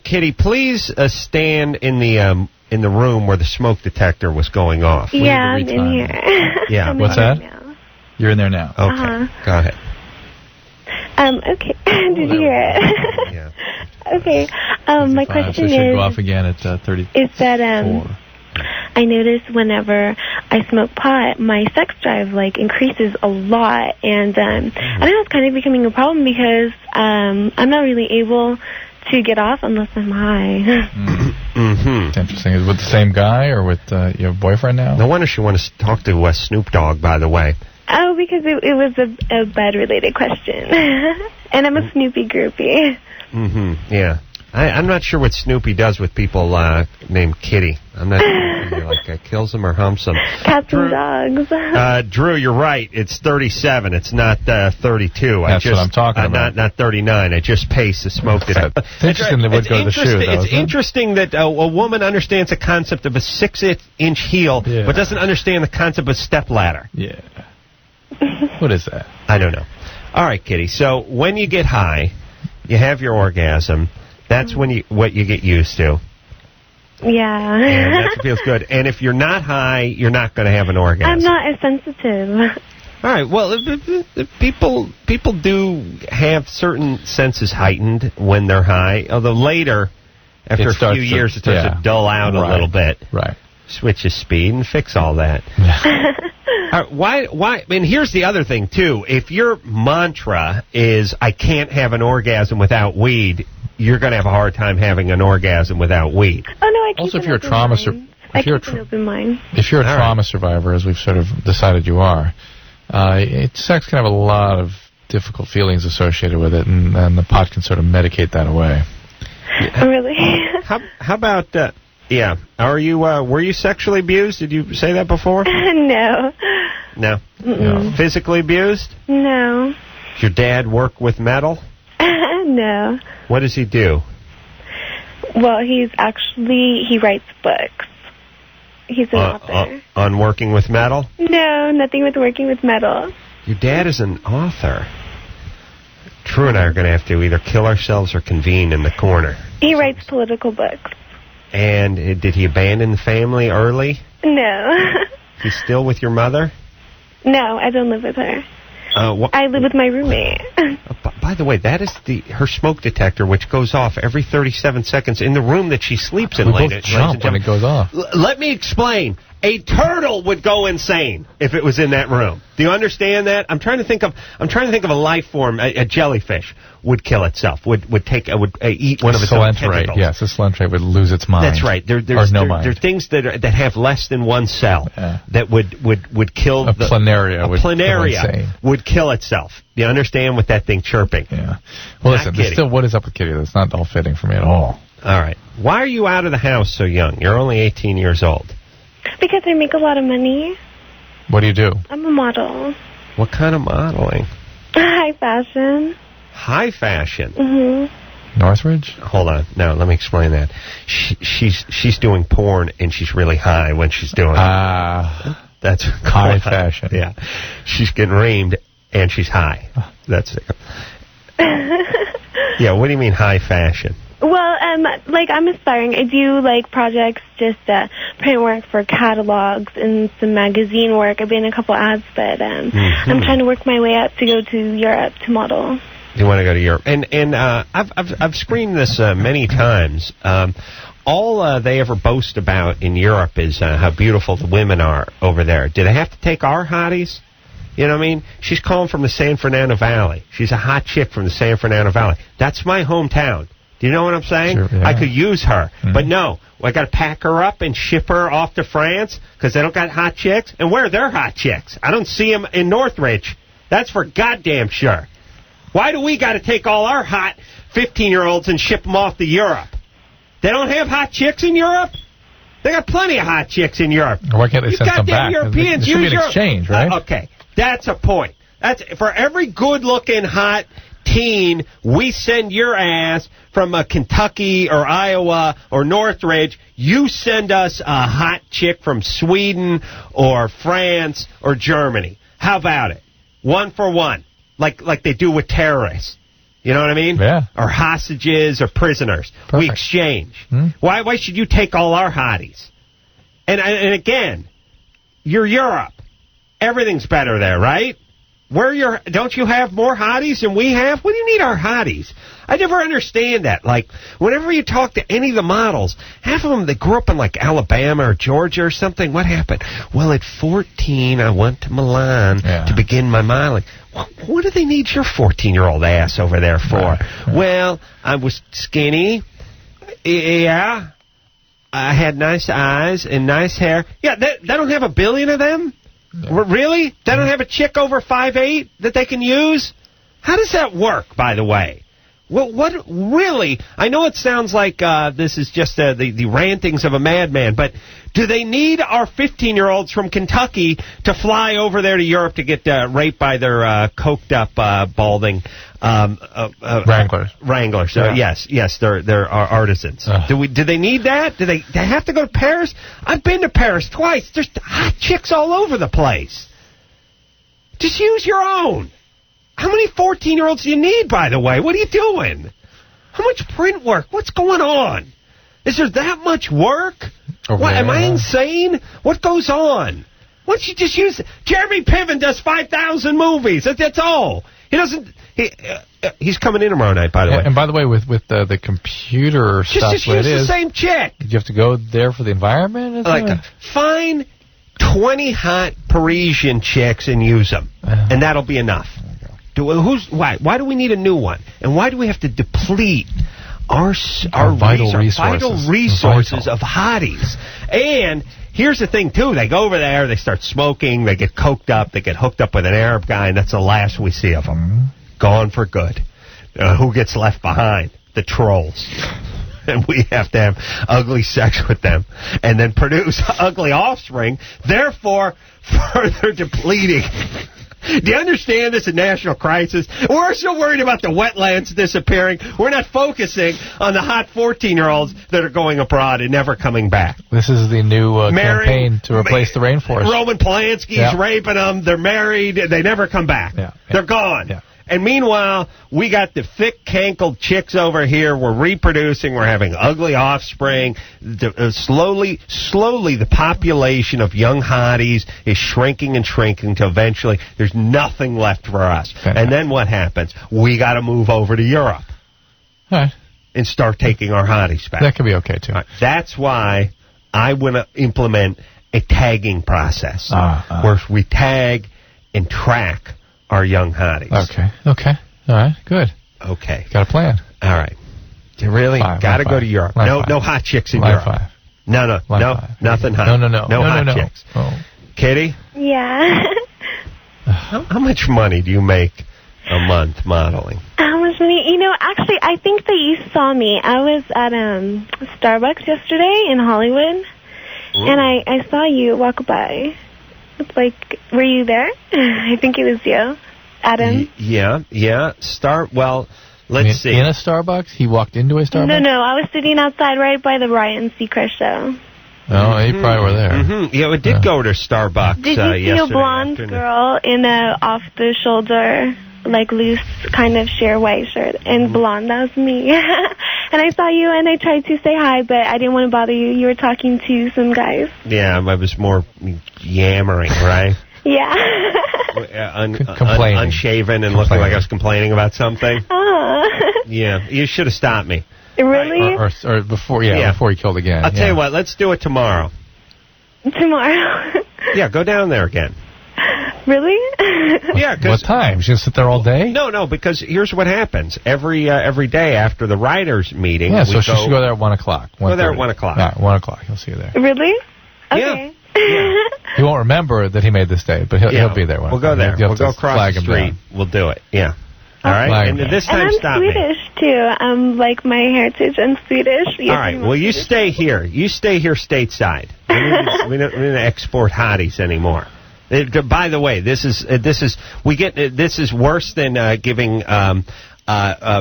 Kitty, please stand in the room where the smoke detector was going off. Yeah, I'm in here. Yeah, what's that? Now. You're in there now. Okay, go ahead. Okay. Did you hear it? Yeah. Okay. My question so it should go off again at 30. Is that I notice whenever I smoke pot, my sex drive increases a lot, and I think it's kind of becoming a problem because I'm not really able to get off unless I'm high. It's interesting. Is it with the same guy or with your boyfriend now? No wonder she wanted to talk to Snoop Dogg, by the way. Oh, because it was a bed-related question. And I'm a Snoopy groupie. Yeah. I'm not sure what Snoopy does with people named Kitty. I'm not sure if he kills them or humps them. Cats and dogs. Drew, you're right. It's 37. It's not 32. That's what I'm talking about. Not 39. I just paced the smoke detector. It's interesting that would go to the shoe, though. It's interesting that a woman understands the concept of a 6-inch heel, but doesn't understand the concept of a stepladder. Yeah. What is that? I don't know. All right, Kitty. So when you get high, you have your orgasm. That's what you get used to. Yeah. And that feels good. And if you're not high, you're not going to have an orgasm. I'm not as sensitive. All right. Well, people do have certain senses heightened when they're high. Although later, after a few years, it starts to dull out a little bit. Right. Switch your speed and fix all that. Why? And here's the other thing too. If your mantra is "I can't have an orgasm without weed," you're going to have a hard time having an orgasm without weed. Oh no! I keep also, an if you're a trauma survivor, if you're a trauma survivor, as we've sort of decided you are, sex can have a lot of difficult feelings associated with it, and the pot can sort of medicate that away. Oh, really? How about? Yeah. Are you? Were you sexually abused? Did you say that before? No. No. No. Physically abused? No. Does your dad work with metal? No. What does he do? Well, he writes books. He's an author. On working with metal? No, nothing with working with metal. Your dad is an author. Drew and I are going to have to either kill ourselves or convene in the corner. He writes political books. And did he abandon the family early? No. He's still with your mother? No, I don't live with her. I live with my roommate. By the way, that is her smoke detector, which goes off every 37 seconds in the room that she sleeps in. We both jump when it goes off. Let me explain. A turtle would go insane if it was in that room. Do you understand that? I'm trying to think of a life form. A jellyfish would kill itself. Would eat one of its own tentacles. Yes, a coelenterate would lose its mind. That's right. There are things that have less than one cell that would kill a planaria. Planaria would kill itself. Do you understand with that thing chirping? Yeah. Well, listen. Still, what is up with Kitty? That's not all fitting for me at all. All right. Why are you out of the house so young? You're only 18 years old. Because I make a lot of money. What do you do? I'm a model. What kind of modeling? High fashion. High fashion? Mm-hmm. Northridge? Hold on. Now, let me explain that. She's doing porn, and she's really high when she's doing it. That's high fashion. Yeah. She's getting reamed, and she's high. That's it. Yeah, what do you mean high fashion? Well, I'm aspiring. I do, projects, just print work for catalogs and some magazine work. I've been in a couple ads, but I'm trying to work my way up to go to Europe to model. You want to go to Europe? And I've screened this many times. All they ever boast about in Europe is how beautiful the women are over there. Do they have to take our hotties? You know what I mean? She's calling from the San Fernando Valley. She's a hot chick from the San Fernando Valley. That's my hometown. Do you know what I'm saying? Sure, yeah. I could use her. But no, I got to pack her up and ship her off to France because they don't got hot chicks. And where are their hot chicks? I don't see them in Northridge. That's for goddamn sure. Why do we got to take all our hot 15-year-olds and ship them off to Europe? They don't have hot chicks in Europe? They got plenty of hot chicks in Europe. Why can't they send them back? Europeans there should be an exchange, right? Okay, that's a point. That's for every good-looking hot teen, we send your ass from Kentucky or Iowa or Northridge. You send us a hot chick from Sweden or France or Germany. How about it? 1 for 1, like they do with terrorists. You know what I mean? Yeah. Or hostages or prisoners. Perfect. We exchange. Why should you take all our hotties? And again, you're Europe. Everything's better there, right? Don't you have more hotties than we have? What do you need our hotties? I never understand that. Whenever you talk to any of the models, half of them, they grew up in Alabama or Georgia or something. What happened? Well, at 14, I went to Milan to begin my modeling. What do they need your 14-year-old ass over there for? Right. Well, I was skinny. Yeah. I had nice eyes and nice hair. Yeah, they don't have a billion of them? Yeah. Really? They don't have a chick over 5'8" that they can use? How does that work, by the way? What really? I know it sounds like this is just the rantings of a madman, but do they need our 15-year-olds from Kentucky to fly over there to Europe to get raped by their coked-up, balding Wranglers? Wranglers. Yes, they're artisans. Do they need that? Do they have to go to Paris? I've been to Paris twice. There's hot chicks all over the place. Just use your own. How many 14-year-olds do you need, by the way? What are you doing? How much print work? What's going on? Is there that much work? What, am I insane? What goes on? Why don't you just use it? Jeremy Piven does 5,000 movies. That's all. He doesn't... he's coming in tomorrow night, by the way. And by the way, with the computer stuff... Just use the same chick. Did you have to go there for the environment? Find 20 hot Parisian chicks and use them. And that'll be enough. Why do we need a new one? And why do we have to deplete our vital resources of hotties? And here's the thing, too. They go over there, they start smoking, they get coked up, they get hooked up with an Arab guy, and that's the last we see of them. Gone for good. Who gets left behind? The trolls. And we have to have ugly sex with them and then produce ugly offspring, therefore further depleting. Do you understand this is a national crisis? We're so worried about the wetlands disappearing. We're not focusing on the hot 14-year-olds that are going abroad and never coming back. This is the new campaign to replace the rainforest. Roman Polanski's raping them. They're married. They never come back. They're gone. Yeah. And meanwhile, we got the thick, cankled chicks over here. We're reproducing. We're having ugly offspring. Slowly, the population of young hotties is shrinking and shrinking until eventually there's nothing left for us. And then what happens? We got to move over to Europe. All right. And start taking our hotties back. That could be okay, too. That's why I want to implement a tagging process where we tag and track our young hotties. Okay. All right. Good. Okay. Got a plan. All right. You really got to go to Europe. No hot chicks in Europe. 5. No, nothing hot. No. No hot chicks. Oh. Kitty? Yeah. How much money do you make a month modeling? How much money? You know, actually, I think that you saw me. I was at Starbucks yesterday in Hollywood, and I saw you walk by. Like, were you there? I think it was you, Adam. Yeah. Well, let's see. In a Starbucks? He walked into a Starbucks? No, I was sitting outside right by the Ryan Seacrest show. Oh, you probably were there. Mm-hmm. Yeah, we did go to Starbucks Did you see a blonde girl in a off-the-shoulder, like, loose kind of sheer white shirt? And blonde, that was me. And I saw you, and I tried to say hi, but I didn't want to bother you. You were talking to some guys. Yeah, I was more yammering, right? Yeah. Complaining. Unshaven and looking like I was complaining about something. Oh. Yeah, you should have stopped me. Really? Or before, before he killed again. I'll tell you what, let's do it tomorrow. Tomorrow? Yeah, go down there again. Really? Yeah. What time? She's going to sit there all day? No, because here's what happens. Every day after the writers' meeting... Yeah, so she should go there at 1 o'clock. Go there at 1 o'clock. Yeah, 1 o'clock. He'll see you there. Really? Okay. Yeah. He won't remember that he made this date, but he'll be there. We'll go there. We'll go across the street. We'll do it. Yeah. All right? And this time, and stop me. I'm Swedish, too. Like my heritage, I'm Swedish. All right. Well, you stay here. You stay here stateside. We don't export hotties anymore. By the way, this is worse than giving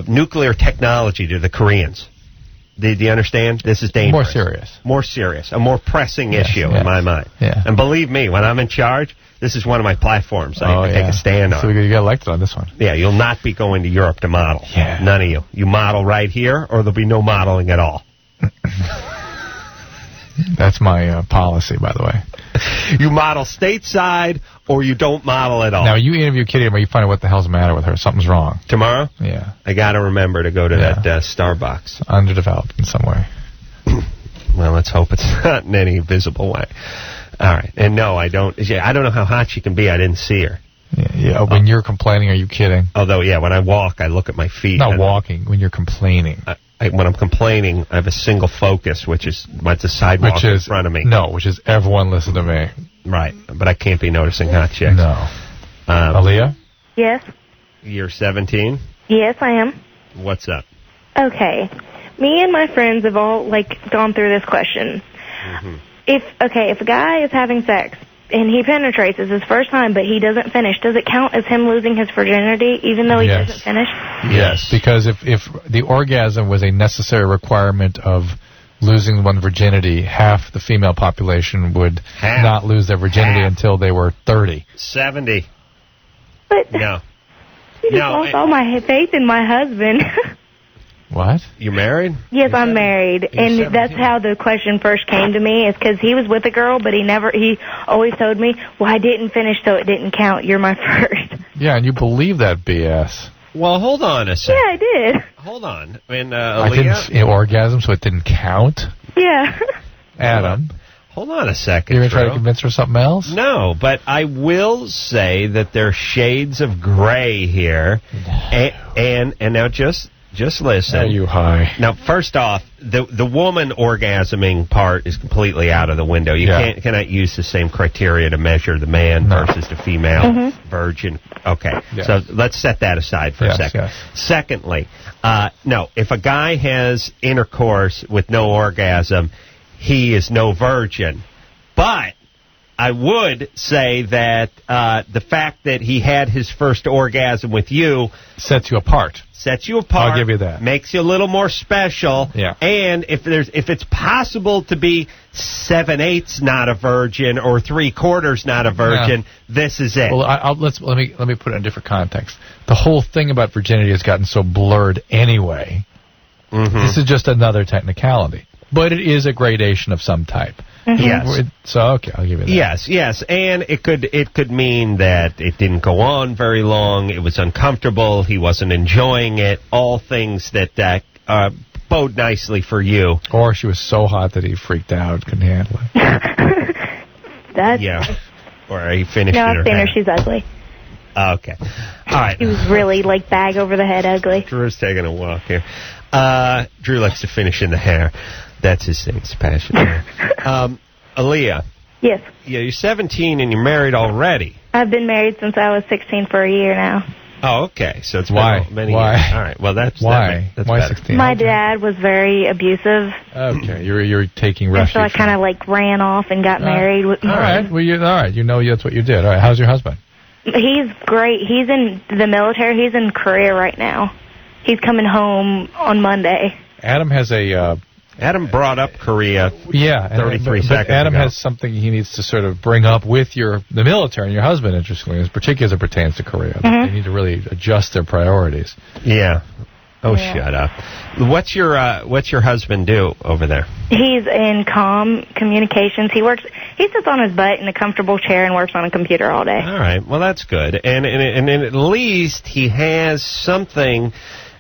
nuclear technology to the Koreans. Do you understand? This is dangerous. More serious. A more pressing issue in my mind. Yeah. And believe me, when I'm in charge, this is one of my platforms. I take a stand on. So you got elected on this one. Yeah, you'll not be going to Europe to model. Yeah. None of you. You model right here, or there'll be no modeling at all. That's my policy, by the way. You model stateside, or you don't model at all. Now, you interview Kitty, but you find out what the hell's the matter with her. Something's wrong. Tomorrow? Yeah. I got to remember to go to that Starbucks. Underdeveloped in some way. Well, let's hope it's not in any visible way. All right. And no, I don't know how hot she can be. I didn't see her. Yeah. When you're complaining, are you kidding? Although, when I walk, I look at my feet. Not walking, when you're complaining. When I'm complaining, I have a single focus, which is what's the sidewalk in front of me. No, which is everyone listen to me. Right. But I can't be noticing hot chicks. No. Aaliyah? Yes. You're 17? Yes, I am. What's up? Okay. Me and my friends have all, gone through this question. Mm-hmm. If a guy is having sex and he penetrates, it's his first time, but he doesn't finish, does it count as him losing his virginity even though he doesn't finish? Yes, because if the orgasm was a necessary requirement of losing one's virginity, half the female population would not lose their virginity until they were 30. 70. But no. You just lost all my faith in my husband. What? You married? Yes, I'm married, and that's how the question first came to me. Is because he was with a girl, but he always told me, "Well, I didn't finish, so it didn't count. You're my first." Yeah, and you believe that BS. Well, hold on a second. Yeah, I did. Hold on. I didn't orgasm, so it didn't count. Yeah. Adam. Hold on a second. You're going to try to convince her something else? No, but I will say that there are shades of gray here, and now just listen. Are you high? Now, first off, the woman orgasming part is completely out of the window. You cannot use the same criteria to measure the man versus the female virgin. Okay, so let's set that aside for a second. Yes. Secondly, no, if a guy has intercourse with no orgasm, he is no virgin. But I would say that the fact that he had his first orgasm with you sets you apart. I'll give you that. Makes you a little more special. Yeah. And if it's possible to be 7/8 not a virgin or 3/4 not a virgin, this is it. Well, let me put it in a different context. The whole thing about virginity has gotten so blurred anyway. Mm-hmm. This is just another technicality, but it is a gradation of some type. Mm-hmm. Yes. So okay, I'll give you that. Yes, and it could mean that it didn't go on very long. It was uncomfortable. He wasn't enjoying it. All things that bode nicely for you. Or she was so hot that he freaked out, couldn't handle it. That's Yeah. Or he finished no, in I've her seen her. hair. She's ugly. Okay. All right. She was really, like, bag over the head ugly. Drew's taking a walk here. Drew likes to finish in the hair. That's his thing. It's passion. Aaliyah. Yes. Yeah, you're 17 and you're married already. I've been married since I was 16 for a year now. Oh, okay. So it's Why? been many Why? years. All right. Well, that's Why? That's Why better. 16? My dad was very abusive, Okay, you're taking and refuge. so I kind of, like, ran off and got married. All right. Well, all right. You know that's what you did. All right. How's your husband? He's great. He's in the military. He's in Korea right now. He's coming home on Monday. Adam has a... Adam brought up Korea 33 but seconds Adam ago. has something he needs to sort of bring up with the military and your husband, interestingly, particularly as it pertains to Korea. They need to really adjust their priorities. Yeah. Oh, Yeah. shut up. What's your husband do over there? He's in communications. He sits on his butt in a comfortable chair and works on a computer all day. All right. Well, that's good. And at least he has something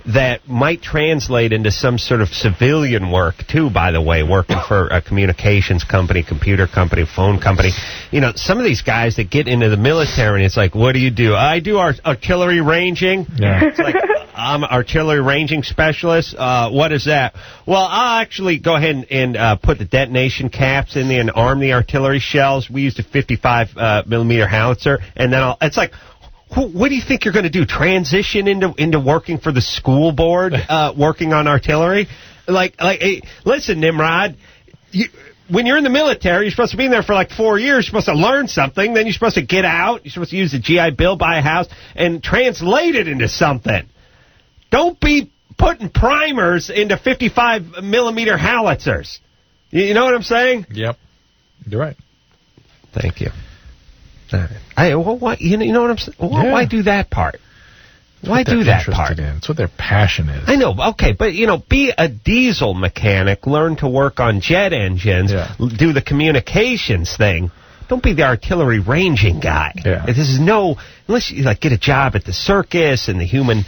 that might translate into some sort of civilian work, too, by the way, working for a communications company, computer company, phone company. You know, some of these guys that get into the military, and it's like, what do? I do artillery ranging. Yeah. It's like, I'm an artillery ranging specialist. What is that? Well, I'll actually go ahead and put the detonation caps in there and arm the artillery shells. We used a 55 millimeter howitzer, and then it's like, what do you think you're going to do? Transition into working for the school board, working on artillery? Hey, listen, Nimrod, when you're in the military, you're supposed to be in there for like 4 years. You're supposed to learn something. Then you're supposed to get out. You're supposed to use the GI Bill, buy a house, and translate it into something. Don't be putting primers into 55 millimeter howitzers. You know what I'm saying? Yep. You're right. Thank you. What, you know what I'm saying? Why do that part? Why do that part? It's what their passion is. I know, okay, but, be a diesel mechanic, learn to work on jet engines, do the communications thing. Don't be the artillery ranging guy. Yeah. Unless you, get a job at the circus and the human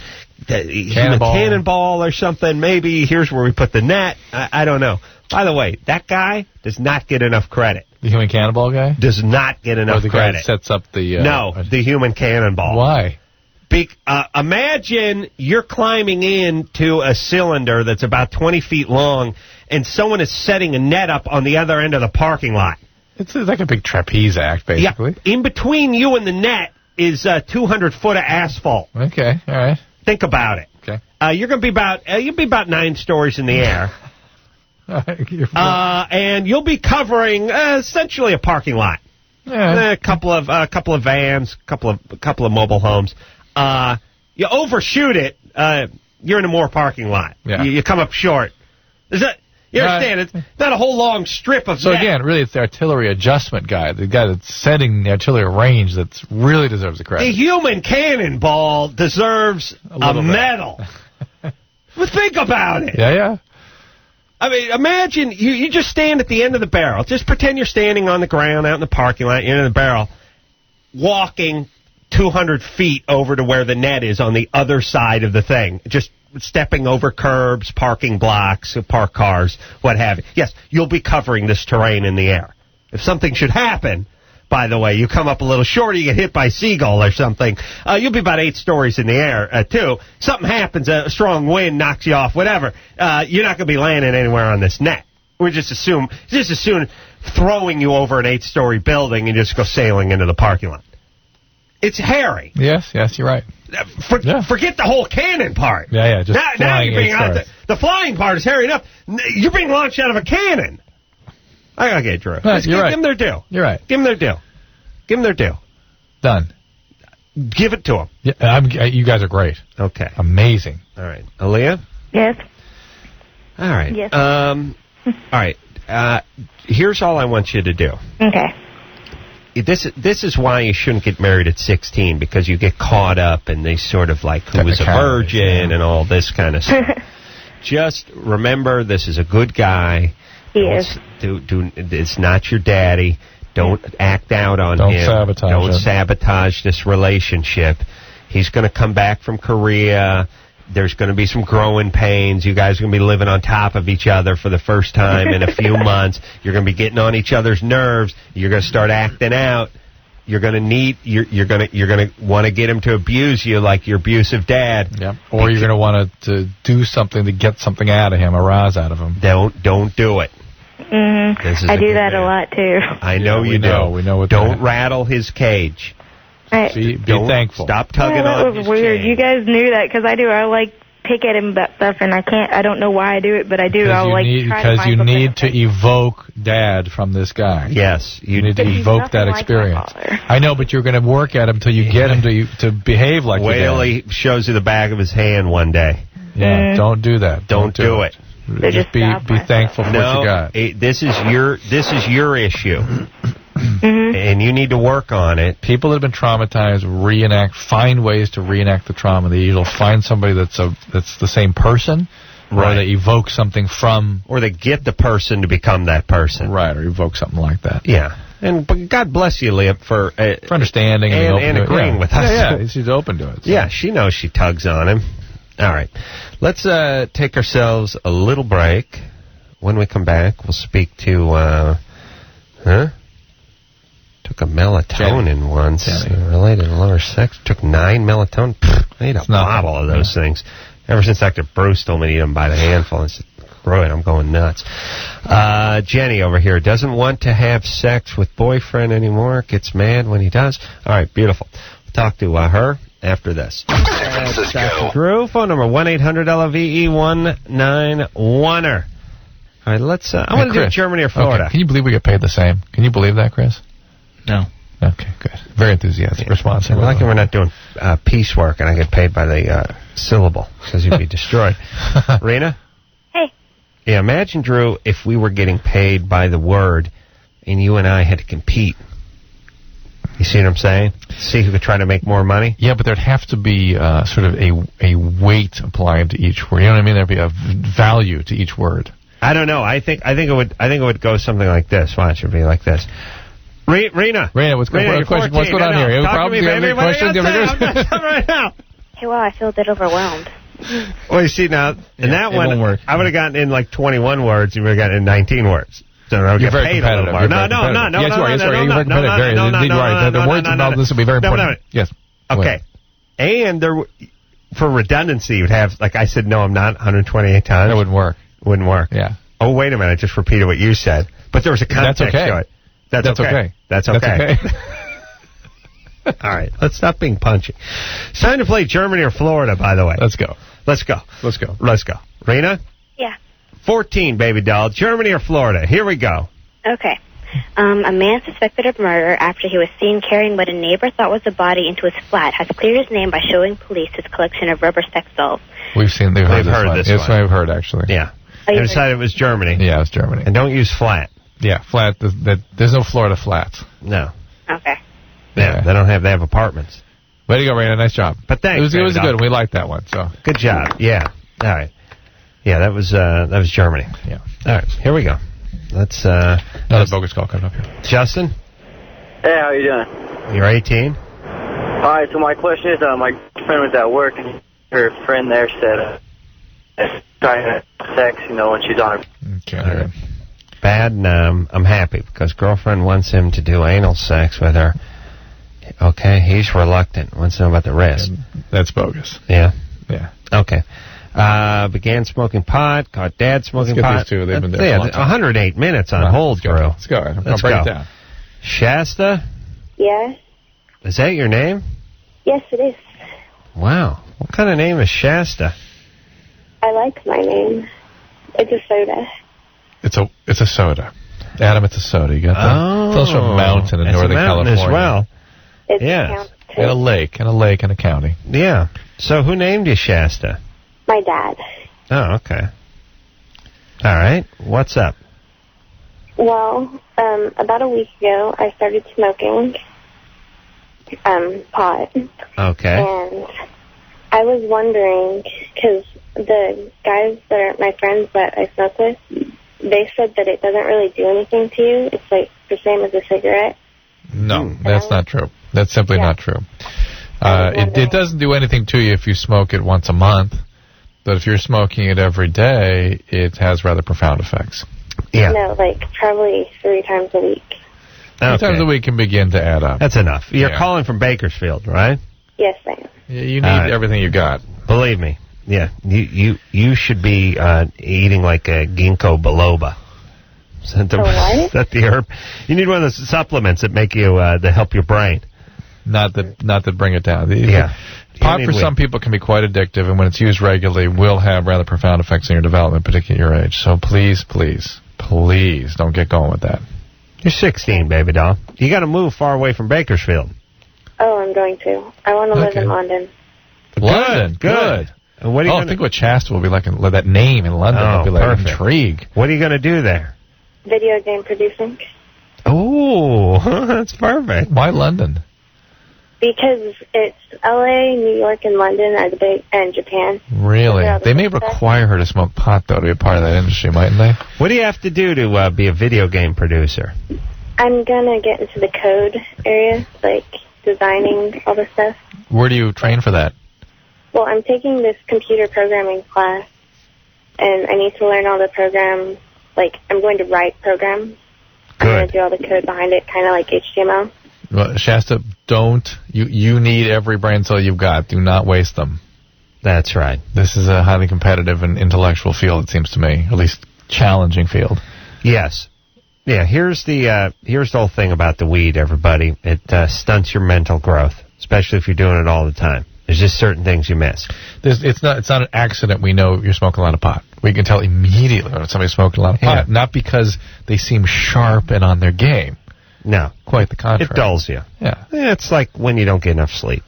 cannonball or something, maybe here's where we put the net. I don't know. By the way, that guy does not get enough credit. The human cannonball guy? Does not get enough the credit. guy that sets up the... the human cannonball. Why? Imagine you're climbing into a cylinder that's about 20 feet long, and someone is setting a net up on the other end of the parking lot. It's like a big trapeze act, basically. Yeah. In between you and the net is 200 foot of asphalt. Okay, all right. Think about it. Okay. You're going to be you'll be about 9 stories in the air. And you'll be covering essentially a parking lot. Yeah. A couple of vans, couple of mobile homes. You overshoot it, you're in a more parking lot. Yeah. You come up short. You understand? It's not a whole long strip of net. Again, really, it's the artillery adjustment guy, the guy that's setting the artillery range that really deserves the credit. The human cannonball deserves a medal. Well, think about it. Yeah. I mean, imagine you just stand at the end of the barrel. Just pretend you're standing on the ground out in the parking lot, you're in the barrel, walking 200 feet over to where the net is on the other side of the thing. Just stepping over curbs, parking blocks, park cars, what have you. Yes, you'll be covering this terrain in the air. If something should happen, by the way, you come up a little short, you get hit by a seagull or something, you'll be about 8 stories in the air, too. Something happens, a strong wind knocks you off, whatever. You're not going to be landing anywhere on this net. We just assume throwing you over an 8-story building and just go sailing into the parking lot. It's hairy. Yes, you're right. Forget the whole cannon part. Yeah, just now you're being out the flying part is hairy enough. You're being launched out of a cannon. Okay, Drew. Let's give them their due. You're right. Give them their due. Give them their due. Done. Give it to them. Yeah, you guys are great. Okay. Amazing. All right. Aaliyah? Yes. All right. Yes. All right. Here's all I want you to do. Okay. This is why you shouldn't get married at 16, because you get caught up in these sort of who was a virgin and all this kind of stuff. Just remember, this is a good guy. He is. It's not your daddy. Don't act out on him. Don't sabotage this relationship. He's going to come back from Korea. There's going to be some growing pains. You guys are going to be living on top of each other for the first time in a few months. You're going to be getting on each other's nerves. You're going to start acting out. You're going to want to get him to abuse you like your abusive dad. Yep. Or you're going to want to do something to get something out of him, a rise out of him. Don't do it. Mm-hmm. I do that a lot too. I know you do. We know what. Don't rattle his cage. Be thankful. Stop tugging on that was his weird. chain. You guys knew that because I do. I like pick at him about stuff, and I don't know why I do it, but I do. Because you need to evoke Dad from this guy. Yes, you need to evoke that experience. I know, but you're going to work at him till you get him to behave like Wait till he shows you the back of his hand one day. Yeah, don't do that. Don't do it. Just be thankful for what you got. This is your issue. And you need to work on it. People that have been traumatized find ways to reenact the trauma. They usually find somebody that's the same person, or they evoke something from, or they get the person to become that person, right? Or evoke something like that. Yeah, and God bless you, Leah, for understanding and agreeing with us. Yeah, she's open to it. So. Yeah, she knows she tugs on him. All right, let's take ourselves a little break. When we come back, we'll speak to Took a melatonin once related to lower sex. Took 9 melatonin. I ate a bottle of those things. Ever since Dr. Bruce told me to eat them by the handful, I said, screw it, I'm going nuts. Jenny over here doesn't want to have sex with boyfriend anymore. Gets mad when he does. All right, beautiful. We'll talk to her after this. Dr. Drew, phone number 1-800-LOVE-191er. All right, let's. I want to do Germany or Florida. Okay. Can you believe we get paid the same? Can you believe that, Chris? No. Okay, good. Very enthusiastic response. I like it we're not doing piecework and I get paid by the syllable because you'd be destroyed. Rena? Hey. Yeah, imagine, Drew, if we were getting paid by the word and you and I had to compete. You see what I'm saying? See who could try to make more money? Yeah, but there'd have to be sort of a weight applied to each word. You know what I mean? There'd be a value to each word. I don't know. I think it would go something like this. Watch, it would be like this. Rena, what's going on here? You have a problem? Do you have any questions? Right now. Hey, well, I feel a bit overwhelmed. Well, you see now, in that one, I would have gotten in like 21 words. You would have gotten in 19 words. So I would get paid a little more. No. Yes, you are. Yes, you're very competitive. Indeed, you are. The words involved in this will be very important. Yes. Okay. And for redundancy, you'd have, like I said, no, I'm not 128 times. That wouldn't work. Wouldn't work. Yeah. Oh, wait a minute. I just repeated what you said. But there was a context to it. That's okay. That's okay. All right. Let's stop being punchy. It's time to play Germany or Florida, by the way. Let's go. Rena? Yeah. 14, baby doll. Germany or Florida? Here we go. Okay. A man suspected of murder after he was seen carrying what a neighbor thought was a body into his flat has cleared his name by showing police his collection of rubber sex dolls. They've heard this one. Yes, I've heard, actually. Yeah. They decided it was Germany. Yeah, it was Germany. And don't use flat. Yeah, flat. There's no Florida flats. No. Okay. Yeah, they have apartments. Way to go, Raina. Nice job. But thanks. It was good. We liked that one. So good job. Yeah. All right. Yeah, that was Germany. Yeah. All right. Here we go. Let's another bogus call coming up here. Justin. Hey, how you doing? You're 18. All right. So my question is, my friend was at work and her friend there said, trying to have sex, when she's on her. Okay. Bad, and I'm happy because girlfriend wants him to do anal sex with her. Okay, he's reluctant. Wants to know about the rest. That's bogus. Yeah? Yeah. Okay. Began smoking pot, caught dad smoking pot. These two. They've been there for a long time. 108 minutes on hold, Drew. Let's go. Let's break it down. Shasta? Yes. Is that your name? Yes, it is. Wow. What kind of name is Shasta? I like my name. It's a soda. It's a soda. Adam, it's a soda. You got that? Oh. It's also a mountain in Northern California. As well. It's yes. And a lake and a county. Yeah. So who named you Shasta? My dad. Oh, okay. All right. What's up? Well, about a week ago, I started smoking pot. Okay. And I was wondering, because the guys that are my friends that I smoke with, they said that it doesn't really do anything to you. It's like the same as a cigarette. No, that's not true. That's simply not true. It doesn't do anything to you if you smoke it once a month. But if you're smoking it every day, it has rather profound effects. Yeah. No, like probably 3 times a week. 3 times a week can begin to add up. That's enough. You're calling from Bakersfield, right? Yes, I am. You need everything you got. Believe me. Yeah. You should be eating like a ginkgo biloba. Is that the herb? You need one of those supplements that make you that help your brain. Not that bring it down. Yeah. Pot for some people can be quite addictive, and when it's used regularly, will have rather profound effects on your development, particularly at your age. So please don't get going with that. You're 16, baby doll. You got to move far away from Bakersfield. Oh, I'm going to. I want to live in London. London, good. And what are you think what Shasta will be like. That name in London will be like intrigue. What are you going to do there? Video game producing. Oh, that's perfect. Why London? Because it's L.A., New York, and London and Japan. Really? They may require her to smoke pot, though, to be a part of that industry, mightn't they? What do you have to do to be a video game producer? I'm going to get into the code area, like designing all the stuff. Where do you train for that? Well, I'm taking this computer programming class, and I need to learn all the programs. Like, I'm going to write programs. I'm going to do all the code behind it, kind of like HTML. Well, Shasta, don't. You need every brain cell you've got. Do not waste them. That's right. This is a highly competitive and intellectual field, it seems to me. At least challenging field. Yes. Yeah, here's the whole thing about the weed, everybody. It stunts your mental growth, especially if you're doing it all the time. There's just certain things you miss. It's not an accident we know you're smoking a lot of pot. We can tell immediately when somebody's smoking a lot of pot. Not because they seem sharp and on their game. No. Quite the contrary. It dulls you. Yeah. It's like when you don't get enough sleep,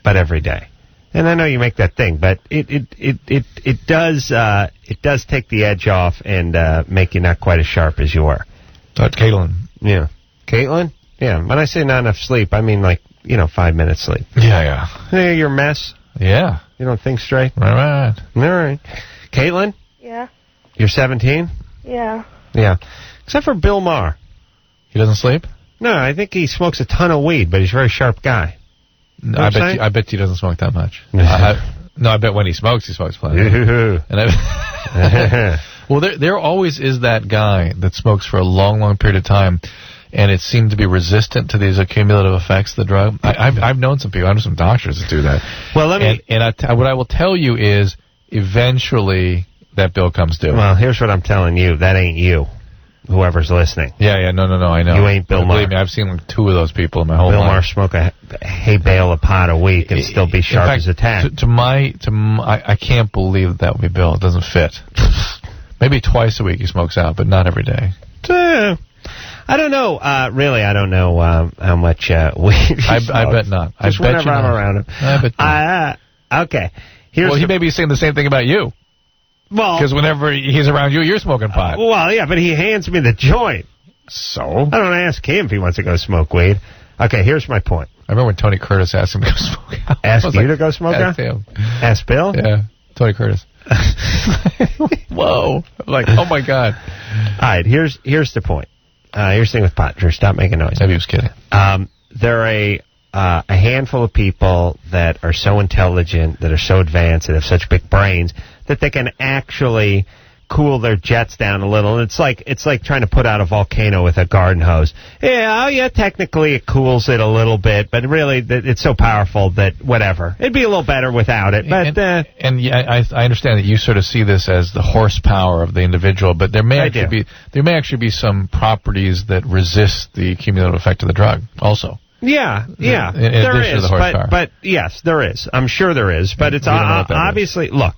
but every day. And I know you make that thing, but it does take the edge off and make you not quite as sharp as you were. But Caitlin. Yeah. Caitlin? Yeah. When I say not enough sleep, I mean 5 minutes sleep. Yeah. Hey, you're a mess. Yeah. You don't think straight? Right. All right. Caitlin? Yeah. You're 17? Yeah. Yeah. Except for Bill Maher. He doesn't sleep? No, I think he smokes a ton of weed, but he's a very sharp guy. No, I bet he doesn't smoke that much. I bet when he smokes plenty. Well, there always is that guy that smokes for a long period of time, and it seemed to be resistant to these accumulative effects of the drug. I've known some people. I know some doctors that do that. Well, what I will tell you is, eventually that bill comes due. Well, here's what I'm telling you. That ain't you. Whoever's listening. Yeah, no, I know. You ain't Bill Maher. Believe me, I've seen 2 of those people in my whole life. Bill Maher smoke a hay bale of pot a week and still be sharp as a tack. I can't believe that would be Bill. It doesn't fit. Maybe twice a week he smokes out, but not every day. I don't know. Really, I don't know how much weed he smokes. I bet not. Just whenever I'm around him. I bet not. Okay. He may be saying the same thing about you. Well, because whenever he's around you, you're smoking pot. Well, yeah, but he hands me the joint. So? I don't ask him if he wants to go smoke weed. Okay, here's my point. I remember when Tony Curtis asked him to go smoke out. Ask you to go smoke out? Ask him. Ask Bill? Yeah, Tony Curtis. Whoa. I'm like, oh, my God. All right, here's the point. Here's the thing with pot. Drew, stop making noise. Maybe he was kidding. There are a handful of people that are so intelligent, that are so advanced, that have such big brains, that they can actually cool their jets down a little. And it's like trying to put out a volcano with a garden hose. Yeah, technically it cools it a little bit, but really it's so powerful that whatever. It'd be a little better without it. But I understand that you sort of see this as the horsepower of the individual, but there may actually be some properties that resist the cumulative effect of the drug also. Yeah, there is. But yes, there is. I'm sure there is. But it's obviously, look,